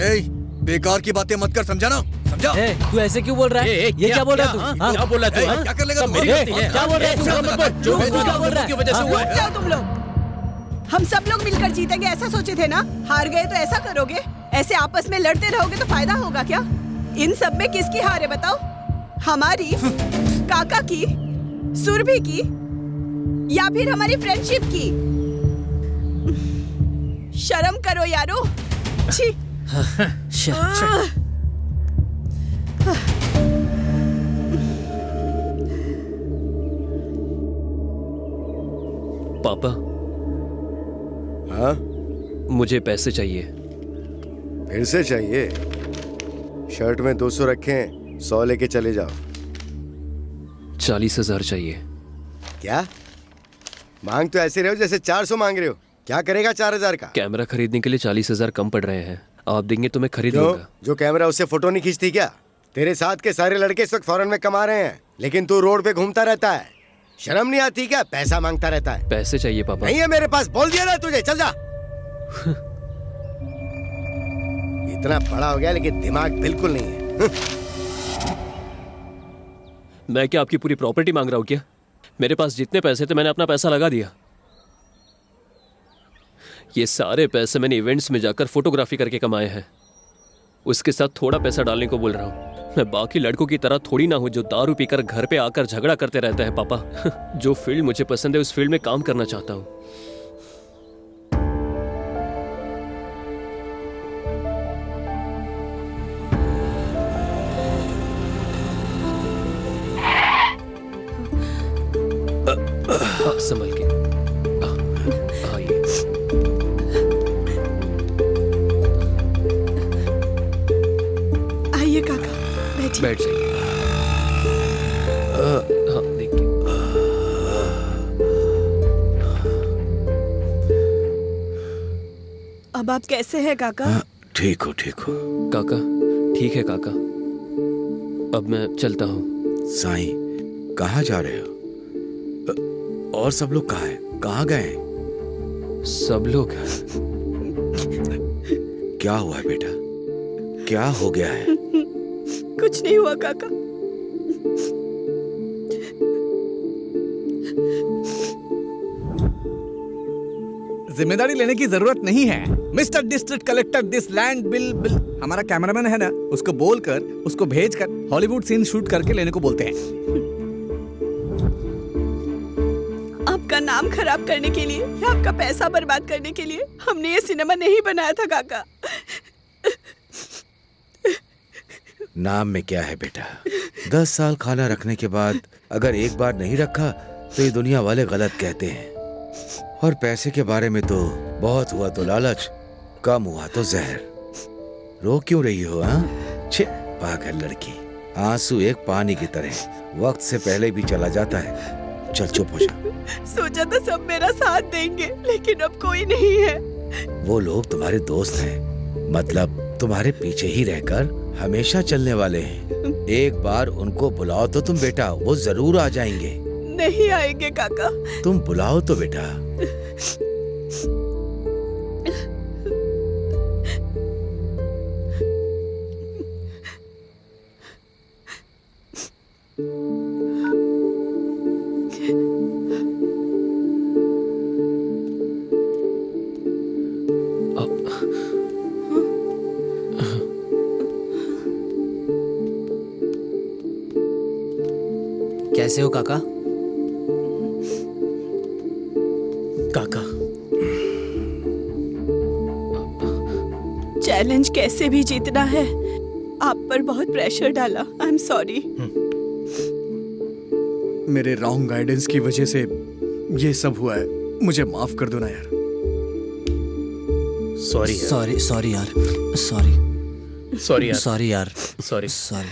S18: बेकार की बातें मत कर, समझा ना? समझा?
S11: तू ऐसे क्यों बोल रहा है? ये क्या बोल रहा है तू?
S20: क्या बोल रहा है तू?
S18: क्या कर लेगा?
S11: क्या बोल रहा है?
S20: क्या बोल रहा है?
S11: की वजह से हुआ है।
S3: जाओ तुम लोग, हम सब लोग मिलकर जीतेंगे ऐसा सोचे थे ना? हार गए तो ऐसा करोगे? ऐसे आपस में लड़ते रहोगे तो फायदा होगा क्या? इन सब में किसकी हार है बताओ? हमारी, काका की, सुरभि की, या फिर हमारी फ्रेंडशिप की? शर्म करो यारो। छी।
S2: पापा।
S9: हाँ?
S2: मुझे पैसे चाहिए।
S9: फिर से चाहिए? शर्ट में 200 रखे हैं, 100 लेके चले जाओ।
S2: 40,000 चाहिए।
S9: क्या मांग तो ऐसे रहे हो जैसे 400 मांग रहे हो। क्या करेगा 4,000 का?
S2: कैमरा खरीदने के लिए 40,000 कम पड़ रहे हैं, आप देंगे तो मैं खरीद लूंगा।
S9: जो कैमरा उससे फोटो नहीं खींचती क्या? तेरे साथ के सारे लड़के इस वक्त फॉरेन में कमा रहे हैं, लेकिन तू रोड पे घूमता रहता है। शर्म नहीं आती क्या? पैसा मांगता रहता है।
S2: पैसे चाहिए पापा।
S9: नहीं है मेरे पास, बोल दिया ना तुझे, चल जा। इतना बड़ा हो गया लेकिन दिमाग बिल्कुल नहीं है।
S2: मैं क्या आपकी पूरी प्रॉपर्टी मांग रहा हूँ क्या? मेरे पास जितने पैसे थे मैंने अपना पैसा लगा दिया। ये सारे पैसे मैंने इवेंट्स में जाकर फोटोग्राफी करके कमाए हैं। उसके साथ थोड़ा पैसा डालने को बोल रहा हूँ। मैं बाकी लड़कों की तरह थोड़ी ना हूँ जो दारू पीकर घर पे आकर झगड़ा करते रहते हैं पापा। जो फील्ड मुझे पसंद है उस फील्ड में काम करना चाहता हूँ। संभल के आइए।
S3: आइए काका, बैठिए।
S2: बैठ जाइए। हाँ देखिए।
S3: अब आप कैसे हैं काका?
S4: ठीक हो
S2: काका ठीक है काका। अब मैं चलता हूँ।
S4: साईं, कहाँ जा रहे हो? और सब लोग कहाँ हैं? कहाँ गए?
S2: सब लोग?
S4: क्या हुआ है बेटा? क्या हो गया है?
S3: कुछ नहीं हुआ काका।
S8: जिम्मेदारी लेने की जरूरत नहीं है mister district collector. This land bill हमारा कैमरामैन है ना, उसको बोलकर, उसको भेजकर हॉलीवुड सीन शूट करके लेने को बोलते हैं।
S3: आपका नाम खराब करने के लिए, आपका पैसा बर्बाद करने के लिए हमने ये सिनेमा नहीं बनाया था काका।
S5: नाम में क्या है बेटा? 10 साल खाना रखने के बाद अगर एक बार नहीं रखा तो ये दुनिया वाले गलत कहते हैं। और पैसे के बारे में तो बहुत हुआ तो लालच, कम हुआ तो जहर। रो क्यों रही हो? हाँ, छे पागल लड़की। आंसू एक पानी की तरह वक्त से पहले भी चला जाता है। चल चुप हो जा।
S3: सोचा था सब मेरा साथ देंगे, लेकिन अब कोई नहीं है।
S5: वो लोग तुम्हारे दोस्त हैं, मतलब तुम्हारे पीछे ही रहकर हमेशा चलने वाले हैं। एक बार उनको बुलाओ तो तुम बेटा, वो जरूर आ जाएंगे।
S3: नहीं आएंगे काका।
S5: तुम बुलाओ तो बेटा।
S11: कैसे हो काका?
S20: काका
S3: चैलेंज कैसे भी जीतना है, आप पर बहुत प्रेशर डाला। I am sorry.
S18: मेरे रॉन्ग गाइडेंस की वजह से ये सब हुआ है, मुझे माफ कर दो ना यार।
S20: सॉरी
S11: सॉरी सॉरी यार, सॉरी
S20: सॉरी यार,
S11: सॉरी यार,
S20: सॉरी
S11: सॉरी।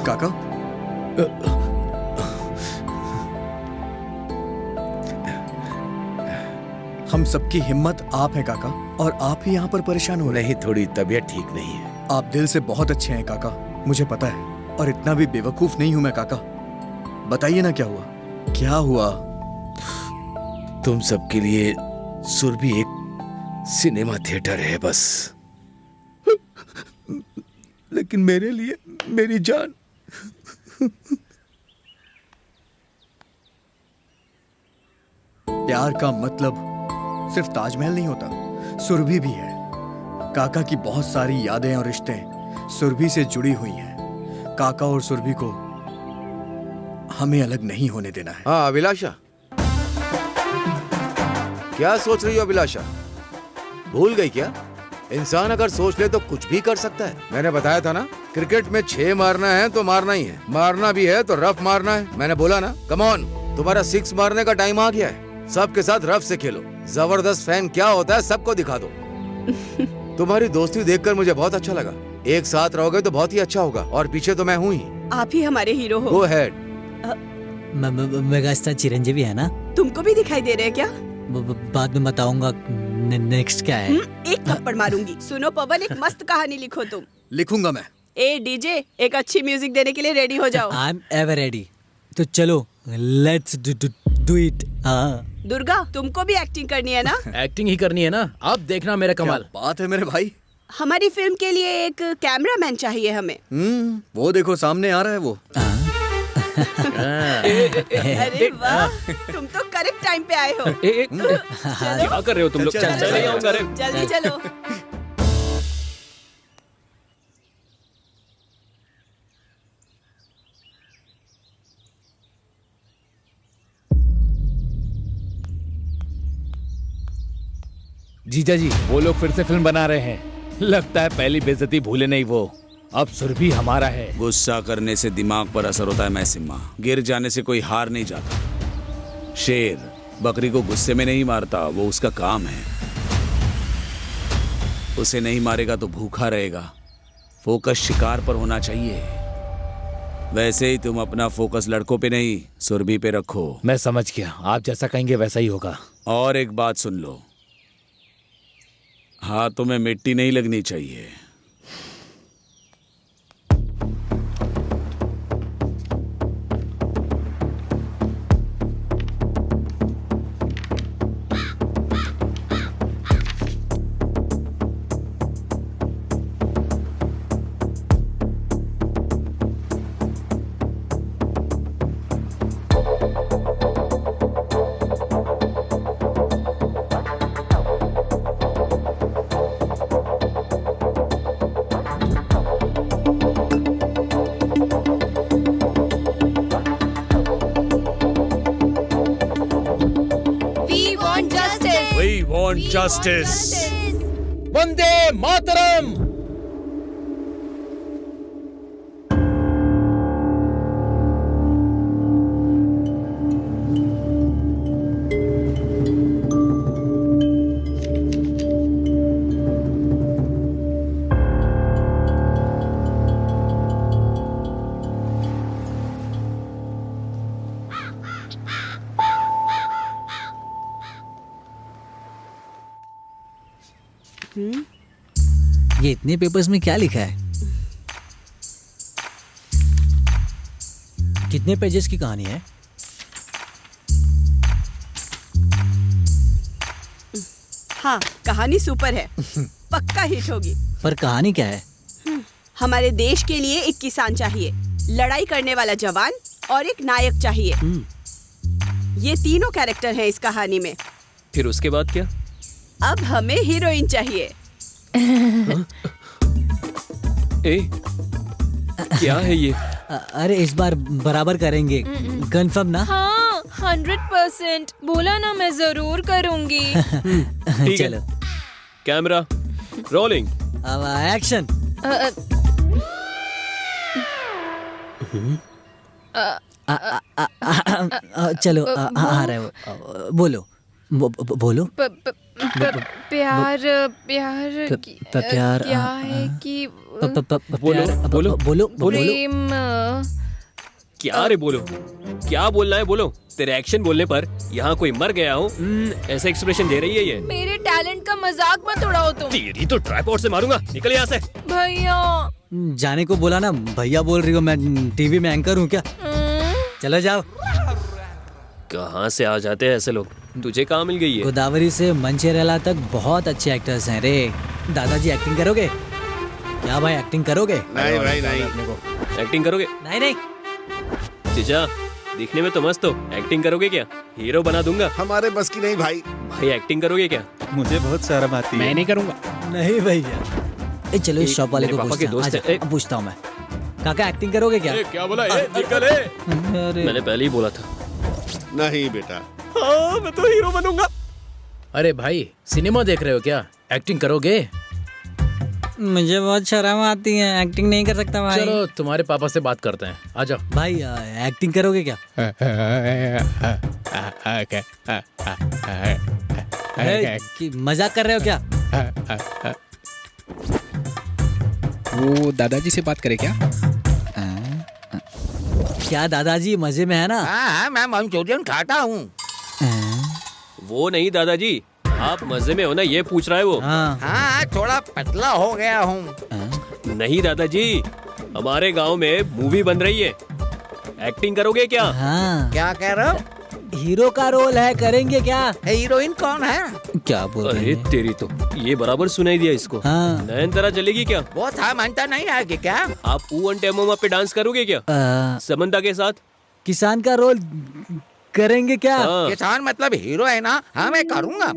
S18: काका, हम सबकी हिम्मत आप हैं काका, और आप ही यहाँ पर परेशान हो रहे हैं।
S4: नहीं, थोड़ी तबीयत ठीक नहीं है।
S18: आप दिल से बहुत अच्छे हैं काका, मुझे पता है, और इतना भी बेवकूफ नहीं हूं मैं काका। बताइए ना क्या हुआ, क्या हुआ?
S4: तुम सबके लिए सुरभि एक सिनेमा थिएटर है बस, लेकिन मेरे लिए मेरी जान।
S18: प्यार का मतलब सिर्फ ताजमहल नहीं होता, सुरभि भी है। काका की बहुत सारी यादें और रिश्ते सुरभि से जुड़ी हुई हैं। काका और सुरभि को हमें अलग नहीं होने देना है।
S5: हाँ अभिलाषा, क्या सोच रही हो अभिलाषा? भूल गई क्या? इंसान अगर सोच ले तो कुछ भी कर सकता है। मैंने बताया था ना, क्रिकेट में 6 मारना है तो मारना ही है, मारना भी है तो रफ मारना है। मैंने बोला ना, कम ऑन, तुम्हारा 6 मारने का टाइम आ गया है। सबके साथ रफ से खेलो। जबरदस्त फैन क्या होता है सबको दिखा दो। तुम्हारी दोस्ती देखकर मुझे बहुत अच्छा लगा। एक साथ रहोगे तो बहुत ही अच्छा होगा, और पीछे तो मैं हूँ ही।
S3: आप ही हमारे हीरो हो।
S5: गो हेड।
S11: मेगास्टार चिरंजीवी है ना?
S3: तुमको भी दिखाई दे रहे हैं क्या?
S11: बाद में बताऊंगा। नेक्स्ट क्या है?
S3: एक थप्पड़ मारूंगी। सुनो पवन, एक मस्त कहानी लिखो तुम।
S18: लिखूंगा मैं।
S3: ए डीजे, एक अच्छी म्यूजिक देने के लिए रेडी हो जाओ।
S11: I am ever ready. तो चलो, लेट्स डू इट। हाँ
S3: दुर्गा, तुमको भी एक्टिंग करनी है ना?
S20: एक्टिंग ही करनी है ना, अब देखना मेरा कमाल।
S18: क्या बात है मेरे भाई।
S3: हमारी फिल्म के लिए एक कैमरामैन चाहिए हमें।
S18: वो देखो सामने आ रहा है वो।
S3: अरे वाह, तुम तो करेक्ट टाइम पे आए हो।
S2: क्या कर रहे हो तुम लोग?
S3: जल्दी चलो।
S6: जीजा जी, वो लोग फिर से फिल्म बना रहे हैं। लगता है पहली बेइज्जती भूले नहीं वो। अब सुरभि हमारा है।
S4: गुस्सा करने से दिमाग पर असर होता है मैसिमा, गिर जाने से कोई हार नहीं जाता। शेर बकरी को गुस्से में नहीं मारता, वो उसका काम है। उसे नहीं मारेगा तो भूखा रहेगा। फोकस शिकार पर होना चाहिए। वैसे ही तुम अपना फोकस लड़कों पे नहीं, सुरभि पे रखो।
S6: मैं समझ गया, आप जैसा कहेंगे वैसा ही होगा।
S4: और एक बात सुन लो, हाथों में मिट्टी नहीं लगनी चाहिए। Justice.
S20: वंदे मातरम।
S11: ये इतने पेपर्स में क्या लिखा है? कितने पेजेस की कहानी है?
S3: हाँ, कहानी सुपर है, पक्का हिट होगी।
S11: पर कहानी क्या है?
S3: हमारे देश के लिए एक किसान चाहिए, लड़ाई करने वाला जवान और एक नायक चाहिए। ये तीनों कैरेक्टर हैं इस कहानी में।
S2: फिर उसके बाद क्या?
S3: अब हमें हीरोइन चाहिए।
S2: ए, क्या है ये?
S11: अरे इस बार बराबर करेंगे, कंफर्म ना?
S13: हाँ 100%। बोला ना मैं जरूर करूंगी।
S2: ठीक है। Camera rolling.
S11: अब एक्शन। चलो आ रहे हो, बोलो बोलो।
S13: प्यार प्यार
S11: प्यार
S13: क्या है कि
S2: बोलो बोलो
S13: प्रेम।
S2: क्या रे बोलो, क्या बोलना है बोलो। तेरे एक्शन बोलने पर यहाँ कोई मर गया हो ऐसा एक्सप्रेशन दे रही है ये।
S13: मेरे टैलेंट का मजाक मत उड़ाओ तुम।
S2: तेरी तो ट्राइपॉड से मारूंगा, निकल यहाँ से।
S13: भैया
S11: जाने को बोला ना, भैया बोल रही हो, मैं टीवी में एंकर हूँ क्या? चलो जाओ।
S2: कहाँ से आ जाते हैं ऐसे लोग, तुझे कहाँ मिल गई है?
S11: गोदावरी से मंचेरेला तक बहुत अच्छे एक्टर्स हैं रे। दादाजी एक्टिंग करोगे क्या भाई? एक्टिंग करोगे?
S12: नहीं भाई नहीं।
S2: एक्टिंग करोगे?
S11: नहीं।
S2: चीचा दिखने में तो मस्त हो, एक्टिंग करोगे क्या? हीरो बना दूंगा।
S12: हमारे बस की नहीं भाई।
S2: भाई एक्टिंग करोगे क्या?
S15: मुझे बहुत शर्म आती है।
S20: मैं नहीं करूंगा।
S11: नहीं भैया। चलो इस शॉप वाले को पूछता हूँ मैं। काका एक्टिंग करोगे क्या?
S10: क्या बोला? निकल।
S2: मैंने पहले ही बोला था।
S12: नहीं बेटा।
S10: हाँ, मैं तो हीरो बनूंगा।
S20: अरे भाई सिनेमा देख रहे हो क्या? एक्टिंग करोगे?
S11: मुझे बहुत शर्म आती है, एक्टिंग नहीं कर सकता भाई।
S20: चलो तुम्हारे पापा से बात करते हैं, आ जाओ।
S11: भाई एक्टिंग करोगे क्या? कि मजाक कर रहे हो क्या?
S20: वो दादाजी से बात करे क्या?
S11: क्या दादाजी मजे में है ना?
S5: हाँ, मैं मंचूरियन खाता हूँ।
S2: वो नहीं दादाजी, आप मजे में हो ना, ये पूछ रहा है वो।
S5: हाँ, थोड़ा पतला हो गया हूँ।
S2: नहीं दादाजी, हमारे गांव में मूवी बन रही है, एक्टिंग करोगे क्या?
S11: हाँ।
S5: क्या कह रहे हो?
S11: हीरो का रोल है, करेंगे क्या?
S5: हीरोइन कौन है?
S11: क्या बोल रहे
S2: अरे तेरी तो ये बराबर सुनाई दिया इसको।
S11: हाँ।
S2: नयनतारा चलेगी क्या?
S5: वो था मानता नहीं आएगी क्या?
S2: आप ऊन टेमोमा पे डांस करोगे क्या? समंता के साथ?
S11: किसान का रोल करेंगे क्या?
S5: किसान मतलब हीरो है ना? हाँ मैं करूँगा।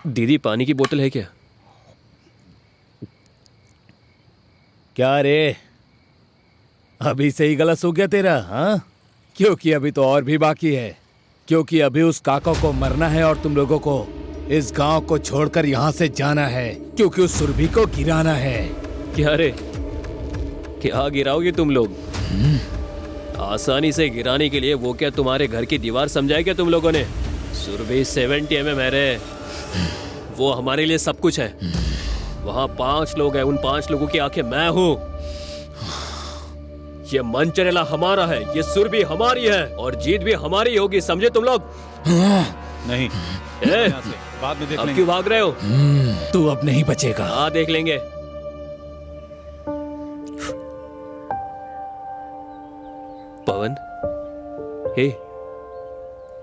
S2: दीदी पानी की बोतल है क्या?
S6: क्या रे, अभी से ही गलत हो गया तेरा? हाँ, क्योंकि अभी तो और भी बाकी है। क्योंकि अभी उस काका को मरना है और तुम लोगों को इस गांव को छोड़कर यहाँ से जाना है, क्योंकि उस सुरभि को गिराना है।
S2: क्या रे, क्या गिराओगे तुम लोग? आसानी से गिराने के लिए वो क्या तुम्हारे घर की दीवार समझाया क्या तुम लोगों ने? सुरभि 70 mm है रे, वो हमारे लिए सब कुछ है। वहाँ 5 लोग हैं, उन 5 लोगों की आंखें मैं हूँ। ये मंचरेला हमारा है, ये सुरभि हमारी है और जीत भी हमारी होगी, समझे तुम लोग?
S15: नहीं। बाद में देख
S2: अब
S15: लेंगे।
S2: क्यों भाग रहे हो?
S6: तू अब नहीं बचेगा।
S2: हाँ देख लेंगे। पवन, हे,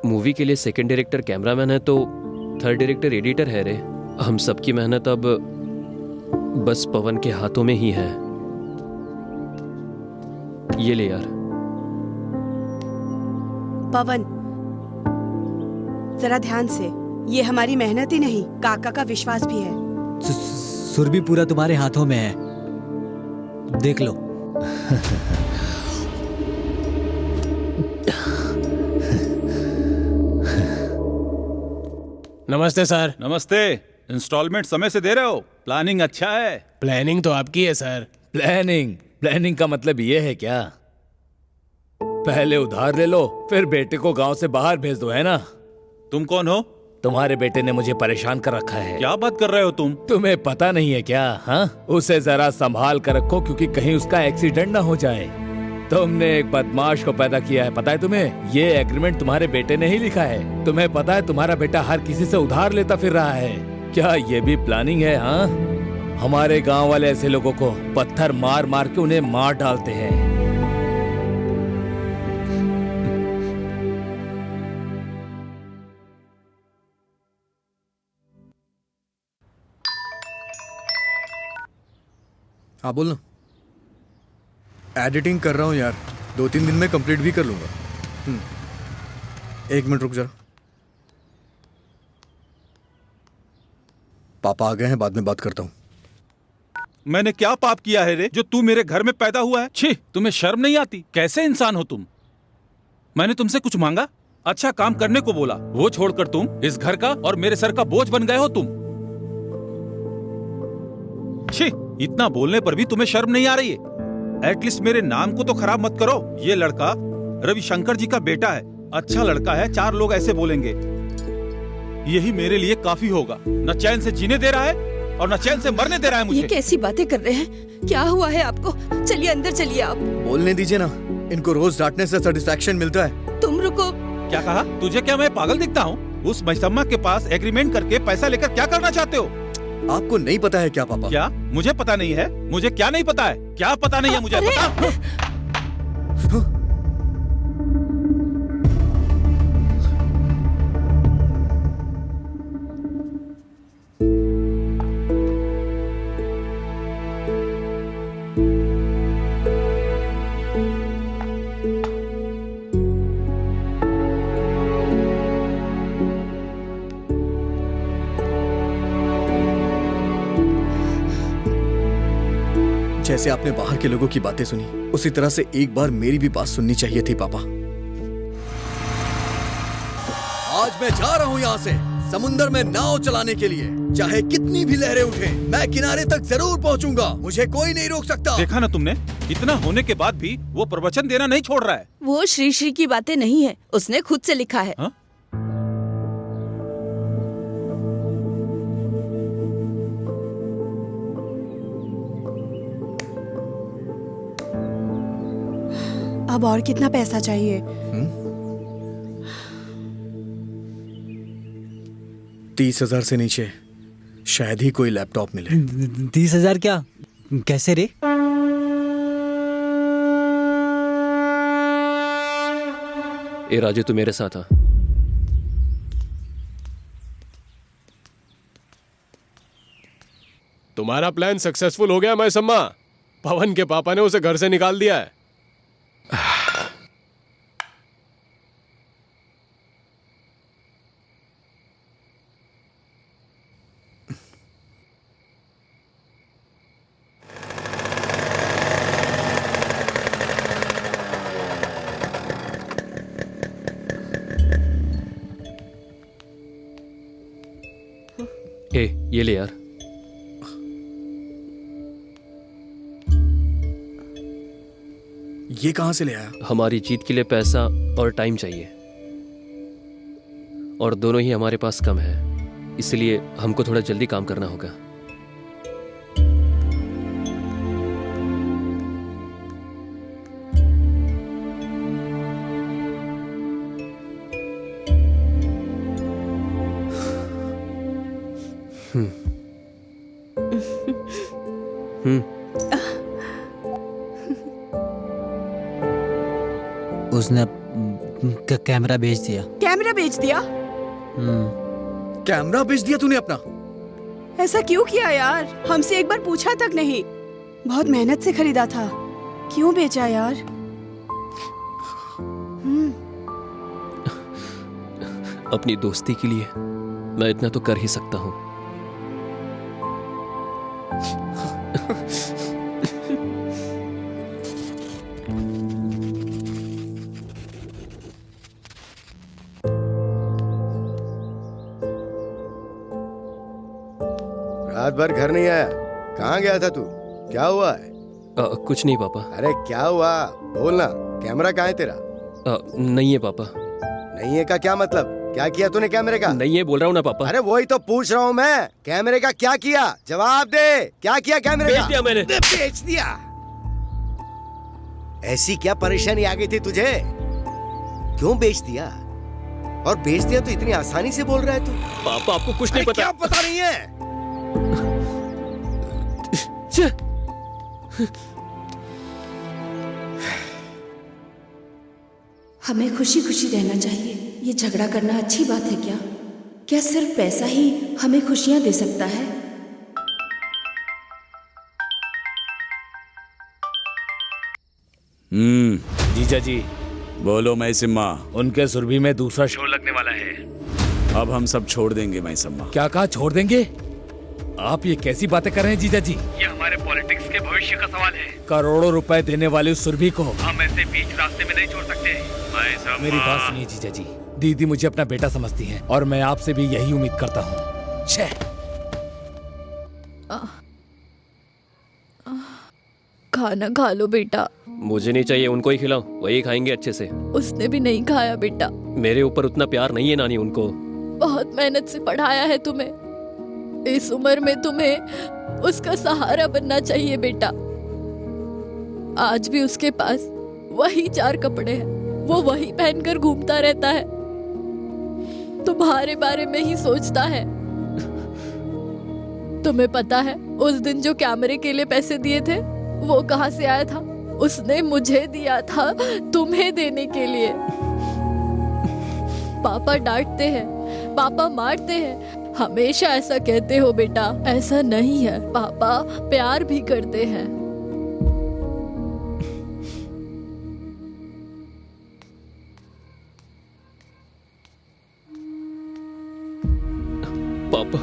S2: मूवी के लिए सेकंड डायरेक्टर कैमरामैन है तो थर्ड डायरेक्टर एडिटर है रे। हम सबकी मेहनत अब बस पवन के हाथों में ही है। ये ले यार।
S3: पवन, जरा ध्यान से, ये हमारी मेहनत ही नहीं, काका का विश्वास भी है।
S11: सुरभि पूरा तुम्हारे हाथों में है, देख लो।
S20: नमस्ते सर।
S15: नमस्ते। इंस्टॉलमेंट समय से दे रहे हो? प्लानिंग अच्छा है।
S20: प्लानिंग तो आपकी है सर।
S6: प्लानिंग का मतलब ये है क्या? पहले उधार ले लो, फिर बेटे को गांव से बाहर भेज दो, है ना?
S15: तुम कौन हो?
S6: तुम्हारे बेटे ने मुझे परेशान कर रखा है।
S15: क्या बात कर रहे हो तुम?
S6: तुम्हें पता नहीं है क्या? हाँ, उसे जरा संभाल कर रखो, क्योंकि कहीं उसका एक्सीडेंट ना हो जाए। तुमने एक बदमाश को पैदा किया है, पता है तुम्हें? ये एग्रीमेंट तुम्हारे बेटे ने ही लिखा है। तुम्हें पता है तुम्हारा बेटा हर किसी से उधार लेता फिर रहा है। क्या ये भी प्लानिंग है? हाँ, हमारे गांव वाले ऐसे लोगों को पत्थर मार मार के उन्हें मार डालते हैं।
S18: हाँ बोल ना। एडिटिंग कर रहा हूँ यार, 2-3 दिन में कंप्लीट भी कर लूंगा। 1 मिनट रुक जा। पापा आ गए हैं, बाद में बात करता हूँ।
S15: मैंने क्या पाप किया है रे जो तू मेरे घर में पैदा हुआ है? छी, तुम्हें शर्म नहीं आती? कैसे इंसान हो तुम? मैंने तुमसे कुछ मांगा? अच्छा काम करने को बोला, वो छोड़कर तुम इस घर का और मेरे सर का बोझ बन गए हो तुम। छी, इतना बोलने पर भी तुम्हें शर्म नहीं आ रही है? एटलीस्ट मेरे नाम को तो खराब मत करो। ये लड़का रविशंकर जी का बेटा है, अच्छा लड़का है, 4 लोग ऐसे बोलेंगे। यही मेरे लिए काफी होगा। न चैन से जीने दे रहा है और न चैन से मरने दे रहा है मुझे।
S7: ये कैसी बातें कर रहे हैं? क्या हुआ है आपको? चलिए अंदर चलिए आप।
S18: बोलने दीजिए ना, इनको रोज डांटने से सेटिस्फैक्शन मिलता है।
S7: तुम रुको।
S15: क्या कहा? तुझे क्या मैं पागल दिखता हूँ? उस मैसम्मा के पास एग्रीमेंट करके पैसा लेकर क्या करना चाहते हो?
S18: आपको नहीं पता है क्या पापा?
S15: क्या मुझे पता नहीं है? मुझे क्या नहीं पता है? क्या पता नहीं है मुझे? बता।
S18: जैसे आपने बाहर के लोगों की बातें सुनी, उसी तरह से एक बार मेरी भी बात सुननी चाहिए थी पापा। आज मैं जा रहा हूँ यहाँ से, समुंदर में नाव चलाने के लिए। चाहे कितनी भी लहरें उठे, मैं किनारे तक जरूर पहुँचूंगा। मुझे कोई नहीं रोक सकता।
S15: देखा ना तुमने, इतना होने के बाद भी वो प्रवचन देना नहीं छोड़ रहा है।
S7: वो श्री श्री की बातें नहीं है, उसने खुद से लिखा है।
S15: हा?
S3: अब और कितना पैसा चाहिए?
S18: 30,000 से नीचे शायद ही कोई लैपटॉप मिले।
S11: 30,000 क्या? कैसे रे?
S2: ए राजू, तू मेरे साथ आ।
S10: तुम्हारा प्लान सक्सेसफुल हो गया मैसम्मा। पवन के पापा ने उसे घर से निकाल दिया है।
S2: ए, ये ले यार।
S18: ये कहां से ले आया?
S2: हमारी जीत के लिए पैसा और टाइम चाहिए, और दोनों ही हमारे पास कम है, इसलिए हमको थोड़ा जल्दी काम करना होगा।
S11: उसने कैमरा बेच दिया।
S3: कैमरा बेच दिया?
S18: कैमरा बेच दिया तूने अपना?
S3: ऐसा क्यों किया यार? हमसे एक बार पूछा तक नहीं। बहुत मेहनत से खरीदा था, क्यों बेचा यार?
S2: अपनी दोस्ती के लिए मैं इतना तो कर ही सकता हूँ।
S9: रात भर घर नहीं आया, कहाँ गया था तू? क्या हुआ है?
S2: कुछ नहीं पापा।
S9: अरे क्या हुआ बोलना। कैमरा कहाँ है तेरा?
S2: नहीं है पापा।
S9: नहीं है का क्या मतलब? क्या किया तूने कैमरे का?
S2: नहीं है बोल रहा हूँ ना पापा।
S9: अरे वही तो पूछ रहा हूँ मैं, कैमरे का क्या किया? जवाब दे, क्या किया कैमरे का?
S2: बेच दिया मैंने।
S9: बेच दिया? ऐसी क्या परेशानी आ गई थी तुझे? क्यों बेच दिया? और बेच दिया तो इतनी आसानी से बोल रहा है तू?
S2: पापा आपको कुछ नहीं पता।
S9: क्या पता नहीं है?
S7: हमें खुशी खुशी रहना चाहिए। ये झगड़ा करना अच्छी बात है क्या? क्या सिर्फ पैसा ही हमें खुशियां दे सकता है?
S6: जीजा जी।
S4: बोलो मैसिम्मा।
S6: उनके सुरभि में दूसरा शो लगने वाला है।
S4: अब हम सब छोड़ देंगे मैसिम्मा।
S6: क्या कहा छोड़ देंगे? आप ये कैसी बातें कर रहे हैं जीजा जी?
S14: ये हमारे पॉलिटिक्स के भविष्य का सवाल है।
S6: करोड़ों रुपए देने वाले उस सुरभि को
S14: हम ऐसे बीच रास्ते में नहीं छोड़ सकते।
S6: मेरी बात सुनिए जीजा जी। दीदी मुझे अपना बेटा समझती है और मैं आपसे भी यही उम्मीद करता हूँ। छे।
S16: खाना खा लो बेटा।
S2: मुझे नहीं चाहिए, उनको ही खिलाओ, वही खाएंगे अच्छे से।
S16: उसने भी नहीं खाया बेटा।
S2: मेरे ऊपर उतना प्यार नहीं है नानी उनको।
S16: बहुत मेहनत से पढ़ाया है तुम्हें। इस उम्र में तुम्हें उसका सहारा बनना चाहिए बेटा। आज भी उसके पास वही 4 कपड़े हैं, वो वही पहनकर घूमता रहता है, तुम्हारे बारे में ही सोचता है। तुम्हें पता है उस दिन जो कैमरे के लिए पैसे दिए थे वो कहाँ से आया था? उसने मुझे दिया था तुम्हें देने के लिए। पापा डांटते हैं, पापा मारते हैं, हमेशा ऐसा कहते हो बेटा। ऐसा नहीं है, पापा प्यार भी करते हैं।
S2: पापा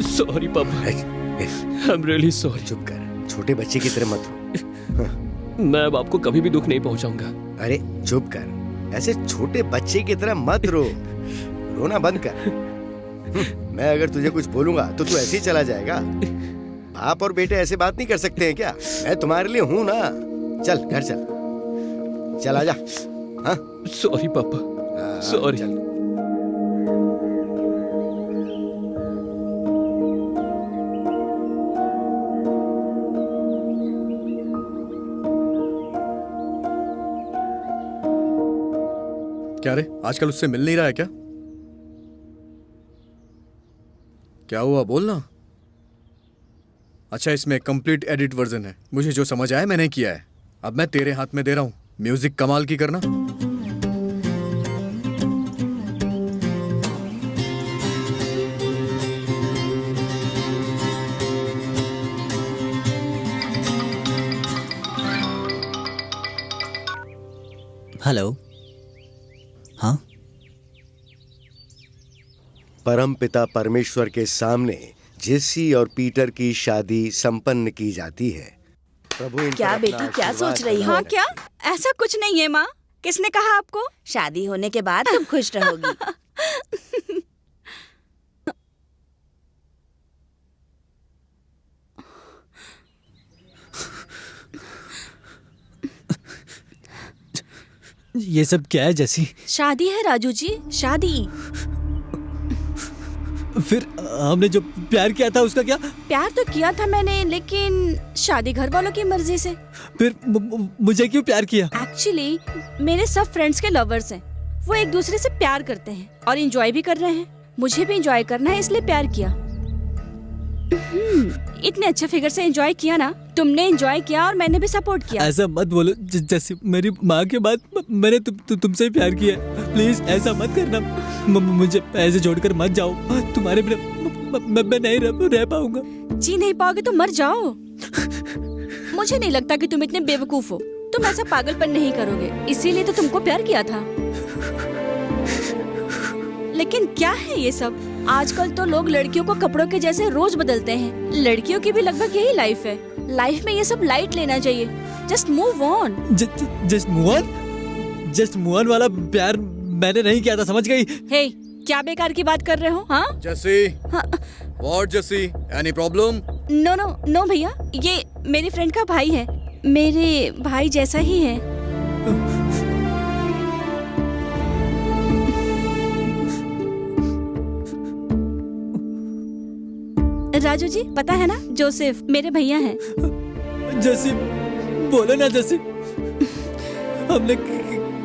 S2: सॉरी पापा, आई एम रियली सॉरी।
S9: चुप कर, छोटे बच्चे की तरह मत रो।
S2: मैं अब आपको कभी भी दुख नहीं पहुंचाऊंगा।
S9: अरे चुप कर, ऐसे छोटे बच्चे की तरह मत रो। रोना बंद कर। मैं अगर तुझे कुछ बोलूंगा तो तू ऐसे ही चला जाएगा। बाप और बेटे ऐसे बात नहीं कर सकते हैं क्या? मैं तुम्हारे लिए हूं ना। चल घर चल, चल आजा। हाँ
S2: सॉरी पापा, सॉरी।
S18: क्या रे, आजकल उससे मिल नहीं रहा है क्या? क्या हुआ बोलना। अच्छा, इसमें कंप्लीट एडिट वर्जन है। मुझे जो समझ आया मैंने किया है। अब मैं तेरे हाथ में दे रहा हूं, म्यूजिक कमाल की करना।
S11: हेलो। हाँ,
S9: परमपिता परमेश्वर के सामने जेसी और पीटर की शादी संपन्न की जाती है। प्रभु इन
S7: क्या
S9: पर
S7: बेटी
S9: अपना
S7: क्या
S9: आशीर्वाद
S7: सोच रही हो? हाँ क्या? ऐसा कुछ नहीं है माँ। किसने कहा आपको? शादी होने के बाद तुम खुश रहोगी।
S11: ये सब क्या है जैसी?
S7: शादी है राजू जी, शादी।
S11: फिर हमने जो प्यार किया था उसका क्या?
S7: प्यार तो किया था मैंने, लेकिन शादी घर वालों की मर्जी से।
S11: फिर मुझे क्यों प्यार किया?
S7: एक्चुअली मेरे सब फ्रेंड्स के लवर्स हैं। वो एक दूसरे से प्यार करते हैं और एंजॉय भी कर रहे हैं। मुझे भी एंजॉय करना है, इसलिए प्यार किया। इतने अच्छे फिगर से एंजॉय किया ना। तुमने एंजॉय किया और मैंने भी सपोर्ट किया।
S11: ऐसा मत बोलो जैसे मेरी माँ के बाद मैंने तुमसे ही प्यार किया। प्लीज ऐसा मत करना। मुझे ऐसे छोड़कर मत जाओ। तुम्हारे बिना मैं नहीं रह पाऊंगा।
S7: जी नहीं पाओगे तो मर जाओ। मुझे नहीं लगता कि तुम इतने बेवकूफ हो। तुम ऐसा पागलपन नहीं करोगे, इसीलिए तो तुमको प्यार किया था। लेकिन क्या है ये सब? आजकल तो लोग लड़कियों को कपड़ों के जैसे रोज बदलते हैं। लड़कियों की भी लगभग यही लाइफ है। लाइफ में ये सब लाइट लेना चाहिए। Just move on.
S11: Just move on? Just move on वाला प्यार मैंने नहीं किया था, समझ गई?
S7: हे, क्या बेकार की बात कर रहे हो? हाँ
S18: जैसी, व्हाट जैसी, any problem?
S7: No no no भैया, ये मेरी फ्रेंड का भाई है। मेरे भाई जैसा ही है। राजू जी, पता है ना, जोसेफ मेरे भैया हैं।
S11: जैसी बोले ना, जैसी हमने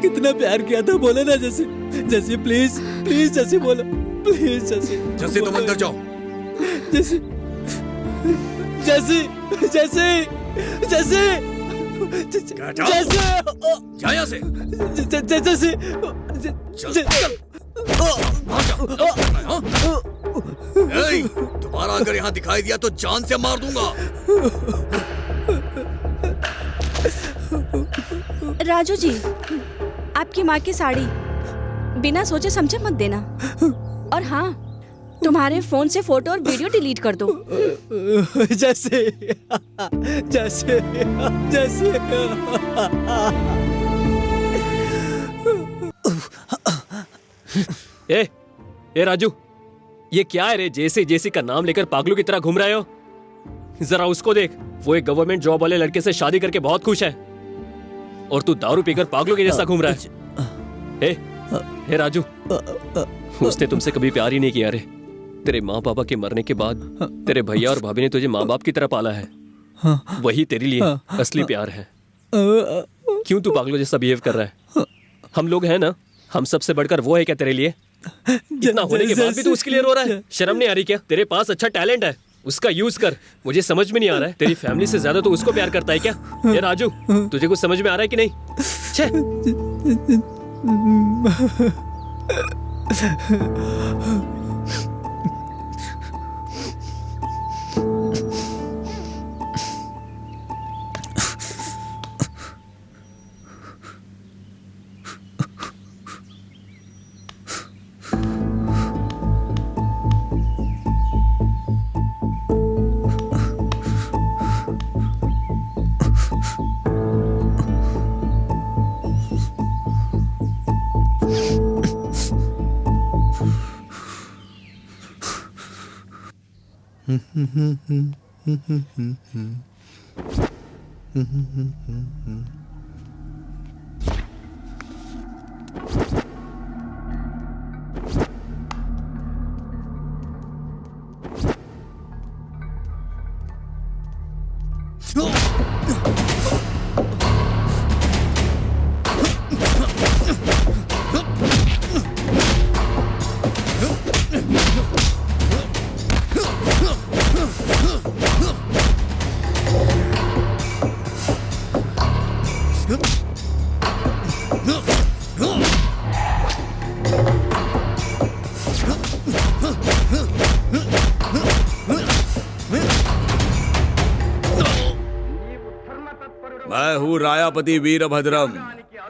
S11: कितना प्यार किया था, बोले ना जैसी। जैसी प्लीज प्लीज जैसी बोलो, प्लीज जैसी।
S18: जैसी तुम अंदर जाओ।
S11: जैसी जैसी जैसी जैसी जैसी
S18: जा यहाँ से।
S11: जैसी
S18: दोबारा अगर यहाँ दिखाई दिया तो जान से मार दूंगा।
S7: राजू जी, आपकी माँ की साड़ी बिना सोचे समझे मत देना। और हाँ, तुम्हारे फोन से फोटो और वीडियो डिलीट कर दो।
S2: जैसे जैसे जैसे ए राजू, ये क्या है रे? जैसे जेसी का नाम लेकर पागलों की तरह घूम रहे हो। जरा उसको देख, वो एक गवर्नमेंट जॉब वाले लड़के से शादी करके बहुत खुश है, और तू दारू पीकर पागलों के जैसा घूम रहा है। हे राजू, उसने तुमसे कभी प्यार ही नहीं किया रे। तेरे माँ पापा के मरने के बाद तेरे भैया और भाभी ने तुझे माँ बाप की तरह पाला है। वही तेरे लिए असली प्यार है। क्यों तू पागलों जैसा बिहेव कर रहा है? हम लोग हैं ना, हम सबसे बढ़कर वो है क्या तेरे लिए? इतना होने के बाद भी तू उसके लिए रो रहा है? शर्म नहीं आ रही क्या? तेरे पास अच्छा टैलेंट है, उसका यूज कर। मुझे समझ में नहीं आ रहा है, तेरी फैमिली से ज्यादा तो उसको प्यार करता है क्या? ये राजू, तुझे कुछ समझ में आ रहा है कि नहीं?
S4: मैं हूँ रायापति वीरभद्रम,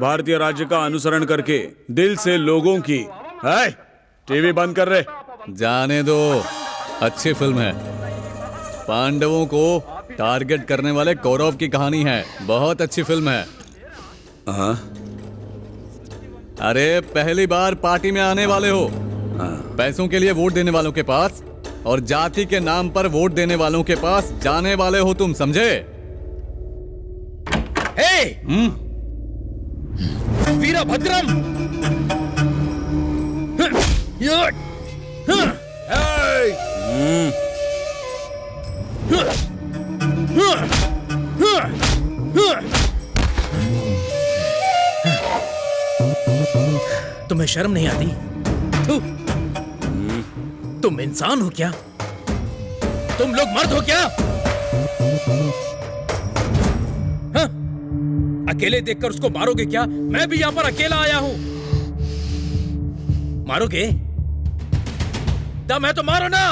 S4: भारतीय राज्य का अनुसरण करके दिल से लोगों की। टीवी बंद कर रहे।
S1: जाने दो, अच्छी फिल्म है। पांडवों को टारगेट करने वाले कौरव की कहानी है। बहुत अच्छी फिल्म है।
S4: हाँ?
S1: अरे पहली बार पार्टी में आने वाले हो। पैसों के लिए वोट देने वालों के पास और जाति के नाम पर वोट देने वालों के पास जाने वाले हो तुम, समझे?
S6: वीरभद्रम, तुम्हें शर्म नहीं आती? तुम इंसान हो क्या? तुम लोग मर्द हो क्या? हाँ? अकेले देखकर उसको मारोगे क्या? मैं भी यहां पर अकेला आया हूं। मारोगे? दम है तो मारो ना।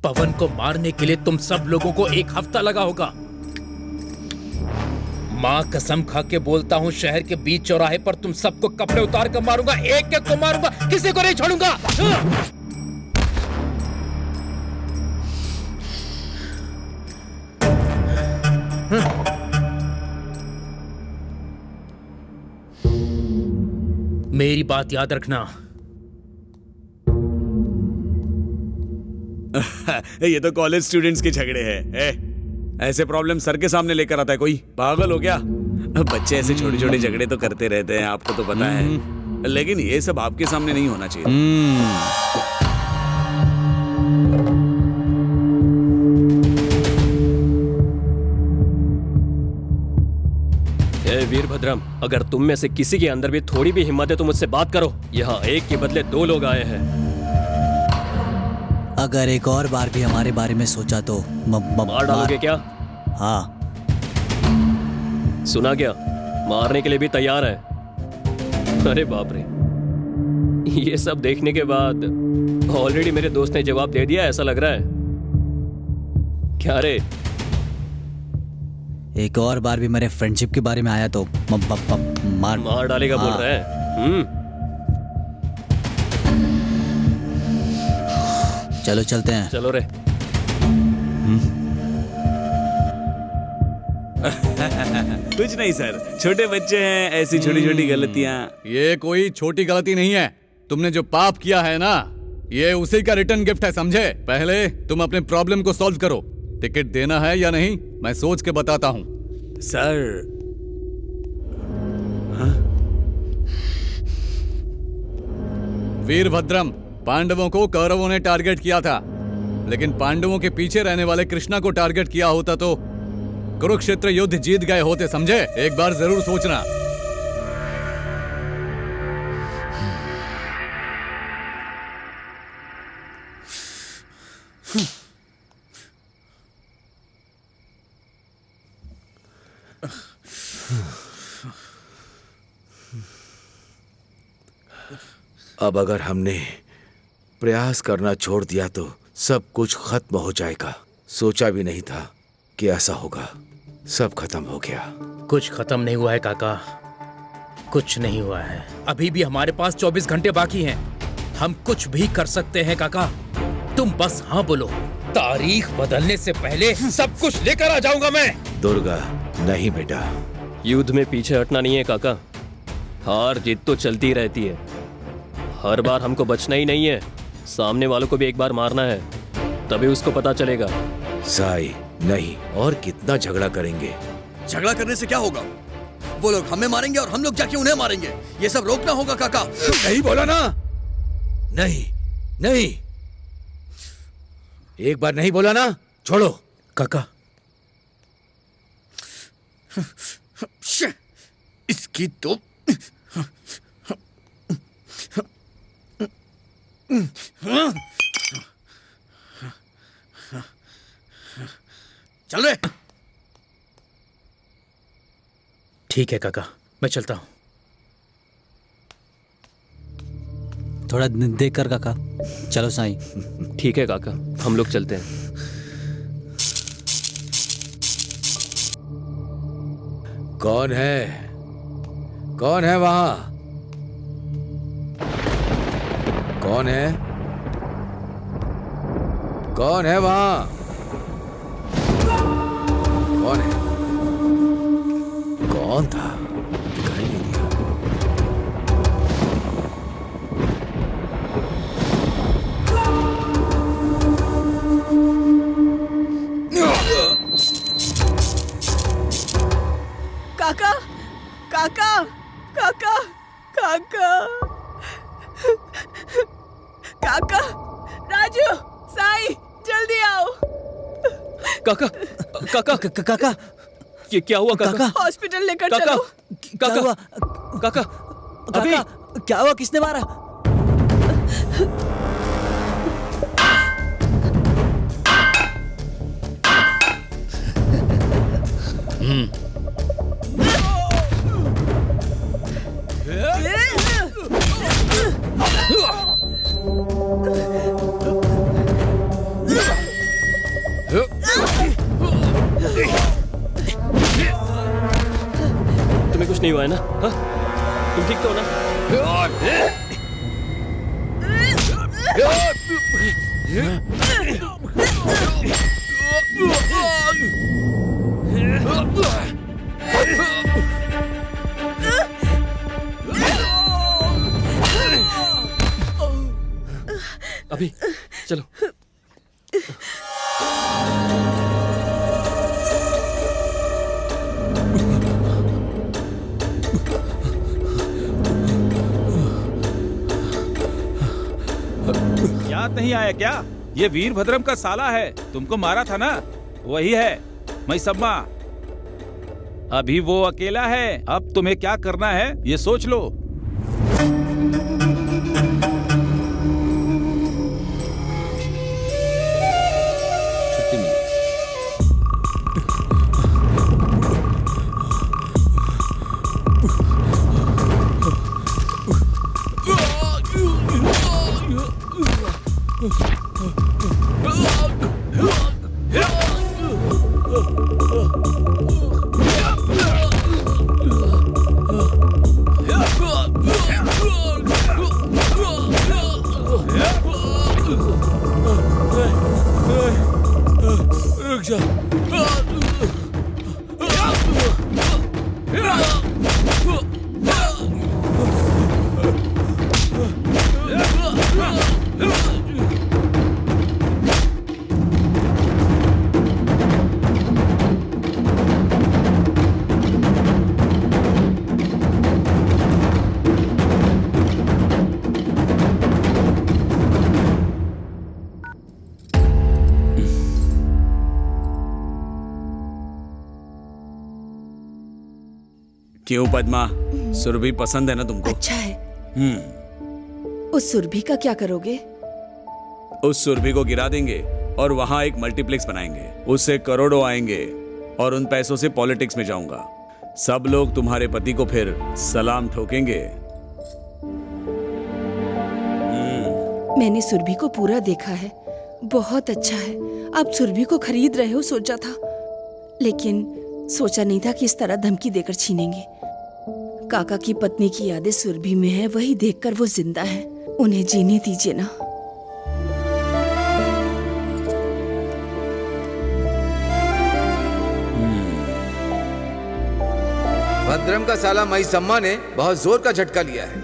S6: पवन को मारने के लिए तुम सब लोगों को 1 हफ्ता लगा होगा। मां कसम खा के बोलता हूं, शहर के बीच चौराहे पर तुम सबको कपड़े उतार कर मारूंगा, एक एक को मारूंगा, किसी को नहीं छोड़ूंगा। मेरी बात याद रखना।
S4: ये तो कॉलेज स्टूडेंट्स के झगड़े हैं। ऐसे प्रॉब्लम सर के सामने लेकर आता है कोई? पागल हो क्या? बच्चे ऐसे छोटे छोटे झगड़े तो करते रहते हैं, आपको तो पता है, लेकिन ये सब आपके सामने नहीं होना चाहिए।
S2: वीरभद्रम, अगर तुम में से किसी के अंदर भी थोड़ी भी हिम्मत है तो मुझसे बात करो। यहाँ एक के बदले 2 लोग आए हैं।
S11: अगर एक और बार भी हमारे बारे में सोचा तो
S2: मार डालोगे क्या?
S11: हाँ।
S2: सुना क्या? मारने के लिए भी तैयार है। अरे बाप रे, ये सब देखने के बाद ऑलरेडी मेरे दोस्त ने जवाब दे दिया, ऐसा लग रहा है। क्या रे?
S11: एक और बार भी मेरे फ्रेंडशिप के बारे में आया तो
S2: मार डालेगा बोल रहे हैं।
S11: चलो चलते हैं।
S2: चलो रे।
S21: कुछ नहीं सर, छोटे बच्चे हैं, ऐसी छोटी छोटी गलतियां।
S1: ये कोई छोटी गलती नहीं है। तुमने जो पाप किया है ना, ये उसी का रिटर्न गिफ्ट है, समझे? पहले तुम अपने प्रॉब्लम को सॉल्व करो। टिकट देना है या नहीं, मैं सोच के बताता हूँ।
S21: सर
S1: वीरभद्रम, पांडवों को कौरवों ने टारगेट किया था, लेकिन पांडवों के पीछे रहने वाले कृष्णा को टारगेट किया होता तो कुरुक्षेत्र युद्ध जीत गए होते, समझे? एक बार जरूर सोचना।
S5: अब अगर हमने प्रयास करना छोड़ दिया तो सब कुछ खत्म हो जाएगा। सोचा भी नहीं था कि ऐसा होगा। सब खत्म हो गया।
S20: कुछ खत्म नहीं हुआ है काका, कुछ नहीं हुआ है। अभी भी हमारे पास 24 घंटे बाकी हैं। हम कुछ भी कर सकते हैं काका, तुम बस हाँ बोलो। तारीख बदलने से पहले सब कुछ लेकर आ जाऊंगा मैं।
S5: दुर्गा, नहीं बेटा।
S2: युद्ध में पीछे हटना नहीं है काका। हार जीत तो चलती रहती है। हर बार हमको बचना ही नहीं है, सामने वालों को भी एक बार मारना है, तभी उसको पता चलेगा।
S5: साई, नहीं। और कितना झगड़ा करेंगे?
S18: झगड़ा करने से क्या होगा? वो लोग हमें मारेंगे और हम लोग जाके उन्हें मारेंगे। ये सब रोकना होगा काका।
S5: नहीं बोला ना? नहीं नहीं, एक बार नहीं बोला ना? छोड़ो
S20: काका।
S18: इसकी तो चल रे।
S20: ठीक है काका, मैं चलता हूँ।
S11: थोड़ा देख कर काका। चलो साईं।
S2: ठीक है काका, हम लोग चलते हैं।
S5: कौन है? कौन है वहां? कौन है? कौन है वहां? कौन है? कौन था? दिखाई नहीं दिया।
S3: काका, काका, काका, काका, काका, राजू, साई, जल्दी आओ।
S2: काका, काका,
S11: काका,
S2: ये क्या हुआ काका?
S3: हॉस्पिटल लेकर
S2: काका,
S3: चलो।
S2: काका,
S11: हुआ?
S2: काका,
S11: अभी क्या हुआ? किसने मारा?
S2: तुम्हें कुछ नहीं हुआ है ना? हाँ? तुम ठीक तो हो ना? अभी चलो।
S15: याद नहीं आया क्या? ये वीरभद्रम का साला है, तुमको मारा था ना? वही है मैसम्मा। अभी वो अकेला है। अब तुम्हें क्या करना है ये सोच लो।
S2: छुट्टी मिली।
S6: रुक जा।
S4: क्यों पद्मा, सुरभि पसंद है ना तुमको?
S3: अच्छा है। उस सुरभि का क्या करोगे?
S4: उस सुरभि को गिरा देंगे और वहां एक मल्टीप्लेक्स बनाएंगे, उससे करोड़ों आएंगे और उन पैसों से पॉलिटिक्स में जाऊंगा। सब लोग तुम्हारे पति को फिर सलाम ठोकेंगे।
S3: मैंने सुरभि को पूरा देखा है, बहुत अच्छा है। आप सुरभि को खरीद रहे हो सोचा था, लेकिन सोचा नहीं था कि इस तरह धमकी देकर छीनेंगे। काका की पत्नी की यादें सुरभि में है, वही देखकर वो जिंदा है। उन्हें जीने दीजिए ना।
S5: भद्रम का साला महिसम्मा ने बहुत जोर का झटका लिया है।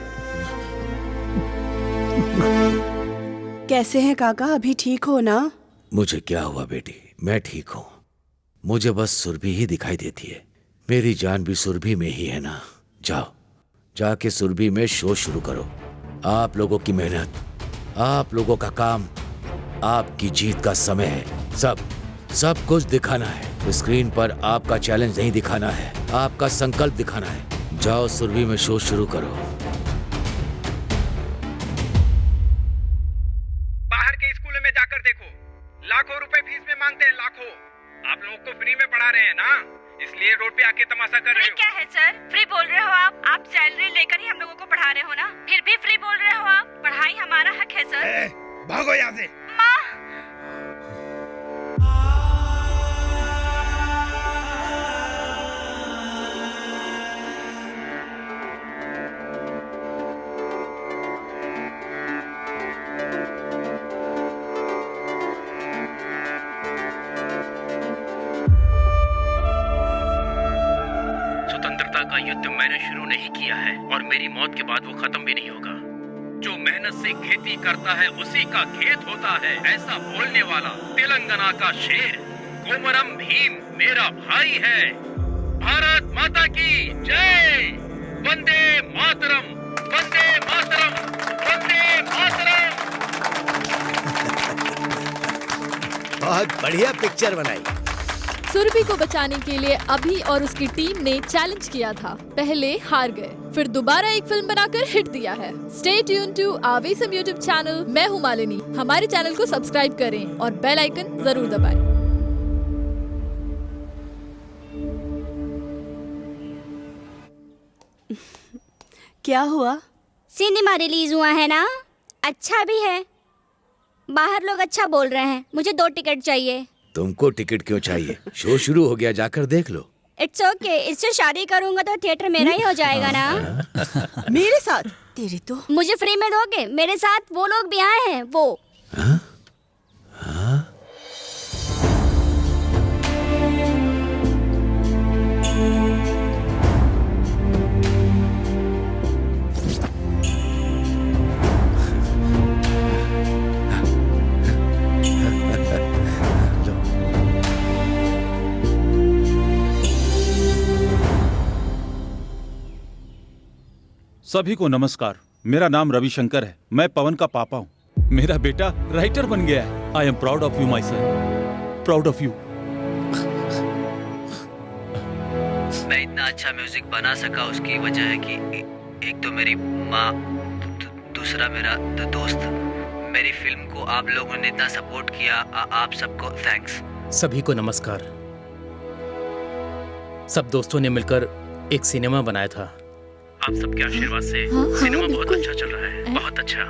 S3: कैसे हैं काका, अभी ठीक हो ना?
S5: मुझे क्या हुआ बेटी, मैं ठीक हूँ। मुझे बस सुरभि ही दिखाई देती है। मेरी जान भी सुरभि में ही है ना। जाओ, जाके सुरभि में शो शुरू करो। आप लोगों की मेहनत, आप लोगों का काम, आपकी जीत का समय है। सब कुछ दिखाना है। स्क्रीन पर आपका चैलेंज नहीं दिखाना है, आपका संकल्प दिखाना है। जाओ सुरभि में शो शुरू करो।
S6: बाहर के स्कूलों में जाकर देखो, लाखों रुपए फीस में मांगते हैं, लाखों। आप लोगों को फ्री में पढ़ा रहे हैं ना, इसलिए रोड पे आके तमाशा कर रहे हो।
S7: क्या है सर, फ्री बोल रहे हो आप सैलरी लेकर ही हम लोगों को पढ़ा रहे हो ना, फिर भी फ्री बोल रहे हो आप। पढ़ाई हमारा हक है सर।
S6: भागो यहाँ से।
S7: माँ,
S20: स्वतंत्रता का युद्ध मैंने शुरू नहीं किया है और मेरी मौत के बाद वो खत्म भी नहीं होगा। जो मेहनत से खेती करता है उसी का खेत होता है, ऐसा बोलने वाला तेलंगाना का शेर कोमरम भीम मेरा भाई है। भारत माता की जय। वंदे मातरम, वंदे मातरम, वंदे मातरम।
S9: बहुत बढ़िया पिक्चर बनाई।
S16: सुरभि को बचाने के लिए अभी और उसकी टीम ने चैलेंज किया था। पहले हार गए, फिर दोबारा एक फिल्म बनाकर हिट दिया है। Stay tune to awesome YouTube channel. मैं हूँ मालिनी। हमारे चैनल को सब्सक्राइब करें और बेल आइकन जरूर दबाएं।
S3: क्या हुआ?
S17: सिनेमा रिलीज हुआ है ना, अच्छा भी है। बाहर लोग अच्छा बोल रहे हैं। मुझे 2 टिकट चाहिए।
S5: तुमको टिकट क्यों चाहिए? शो शुरू हो गया, जाकर देख लो।
S17: इट्स ओके, इससे शादी करूंगा तो थिएटर मेरा ही हो जाएगा ना।
S3: मेरे साथ? तेरी तो।
S17: मुझे फ्री में दोगे? मेरे साथ वो लोग भी आए हैं, वो।
S15: सभी को नमस्कार। मेरा नाम रविशंकर है। मैं पवन का पापा हूँ। मेरा बेटा राइटर बन गया है। I am proud of you my son, proud of you.
S14: मैं इतना अच्छा म्यूजिक बना सका उसकी वजह है कि एक तो मेरी माँ, दूसरा मेरा दोस्त। मेरी फिल्म को आप लोगों ने इतना सपोर्ट किया, आप सबको थैंक्स।
S20: सभी को नमस्कार। सब दोस्तों ने मिलकर एक सिनेमा बनाया था। आप सबके आशीर्वाद से सिनेमा बहुत अच्छा चल रहा है, बहुत अच्छा।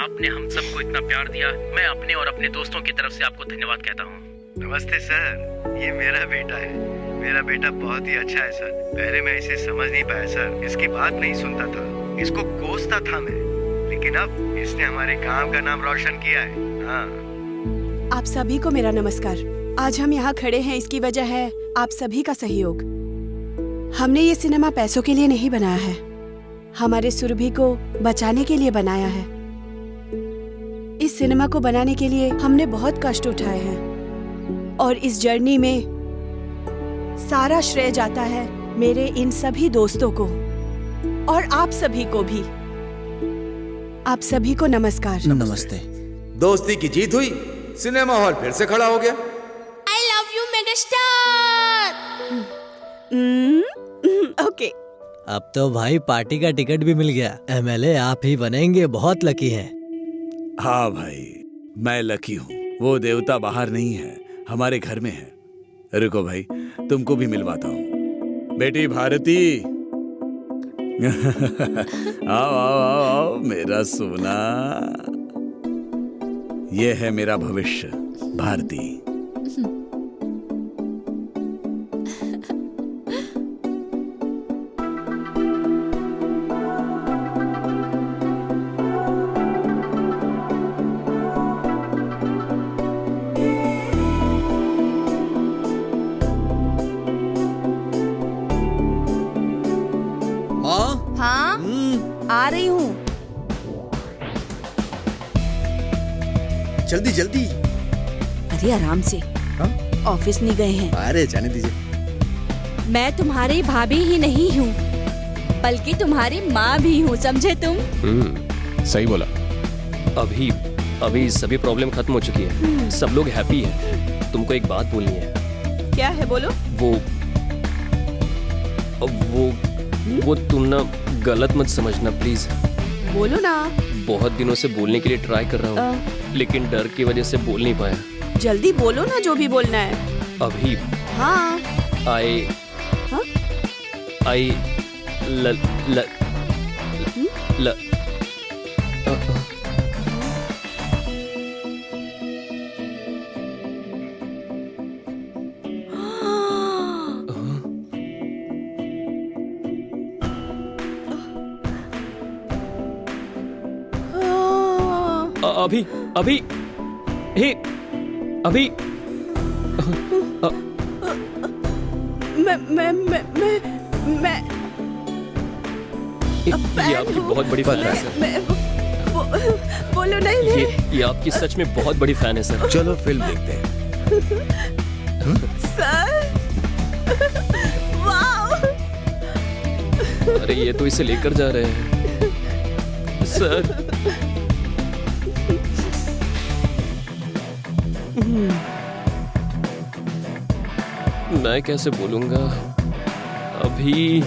S20: आपने हम सबको इतना प्यार दिया। मैं अपने और अपने दोस्तों की तरफ से आपको धन्यवाद कहता हूँ।
S19: नमस्ते सर, ये मेरा बेटा है। मेरा बेटा बहुत ही अच्छा है सर। पहले मैं इसे समझ नहीं पाया सर, इसकी बात नहीं सुनता था, इसको कोसता था मैं, लेकिन अब इसने हमारे गांव का नाम रोशन किया है। हाँ।
S3: आप सभी को मेरा नमस्कार। आज हम यहाँ खड़े हैं, इसकी वजह है आप सभी का सहयोग। हमने ये सिनेमा पैसों के लिए नहीं बनाया है, हमारे सुरभि को बचाने के लिए बनाया है। इस सिनेमा को बनाने के लिए हमने बहुत कष्ट उठाए हैं और इस जर्नी में सारा श्रेय जाता है मेरे इन सभी दोस्तों को और आप सभी को भी। आप सभी को नमस्कार।
S11: नमस्ते।
S5: दोस्ती की जीत हुई, सिनेमा हॉल फिर से खड़ा हो गया।
S17: I love you megastar.
S3: Okay.
S11: अब तो भाई पार्टी का टिकट भी मिल गया। एमएलए आप ही बनेंगे, बहुत लकी हैं।
S4: हाँ भाई, मैं लकी हूँ। वो देवता बाहर नहीं है, हमारे घर में है। रुको भाई, तुमको भी मिलवाता हूँ। बेटी भारती आओ आओ आओ आओ मेरा सोना। ये है मेरा भविष्य भारती।
S22: हाँ आ रही हूँ।
S18: जल्दी जल्दी।
S22: अरे आराम से, ऑफिस नहीं गए हैं।
S18: अरे जाने दीजिए।
S7: मैं तुम्हारी भाभी ही नहीं हूँ, बल्कि तुम्हारी माँ भी हूँ, समझे तुम?
S10: सही बोला।
S2: अभी अभी सभी प्रॉब्लम खत्म हो चुकी है, सब लोग हैप्पी हैं। तुमको एक बात बोलनी है।
S3: क्या है, बोलो।
S2: वो तुम ना गलत मत समझना प्लीज।
S3: बोलो ना।
S2: बहुत दिनों से बोलने के लिए ट्राई कर रहा हूँ, लेकिन डर की वजह से बोल नहीं पाया।
S3: जल्दी बोलो ना जो भी बोलना है।
S2: अभी
S3: हाँ।
S2: आई ल ल ल अभी अभी हे अभी
S3: मैं
S2: ये आपकी बहुत बड़ी फैन है सर।
S3: बोलो नहीं।
S2: ये आपकी सच में बहुत बड़ी फैन है सर।
S4: चलो फिल्म देखते हैं।
S3: Sir wow.
S2: अरे ये तो इसे लेकर जा रहे हैं सर। मैं कैसे बोलूंगा अभी।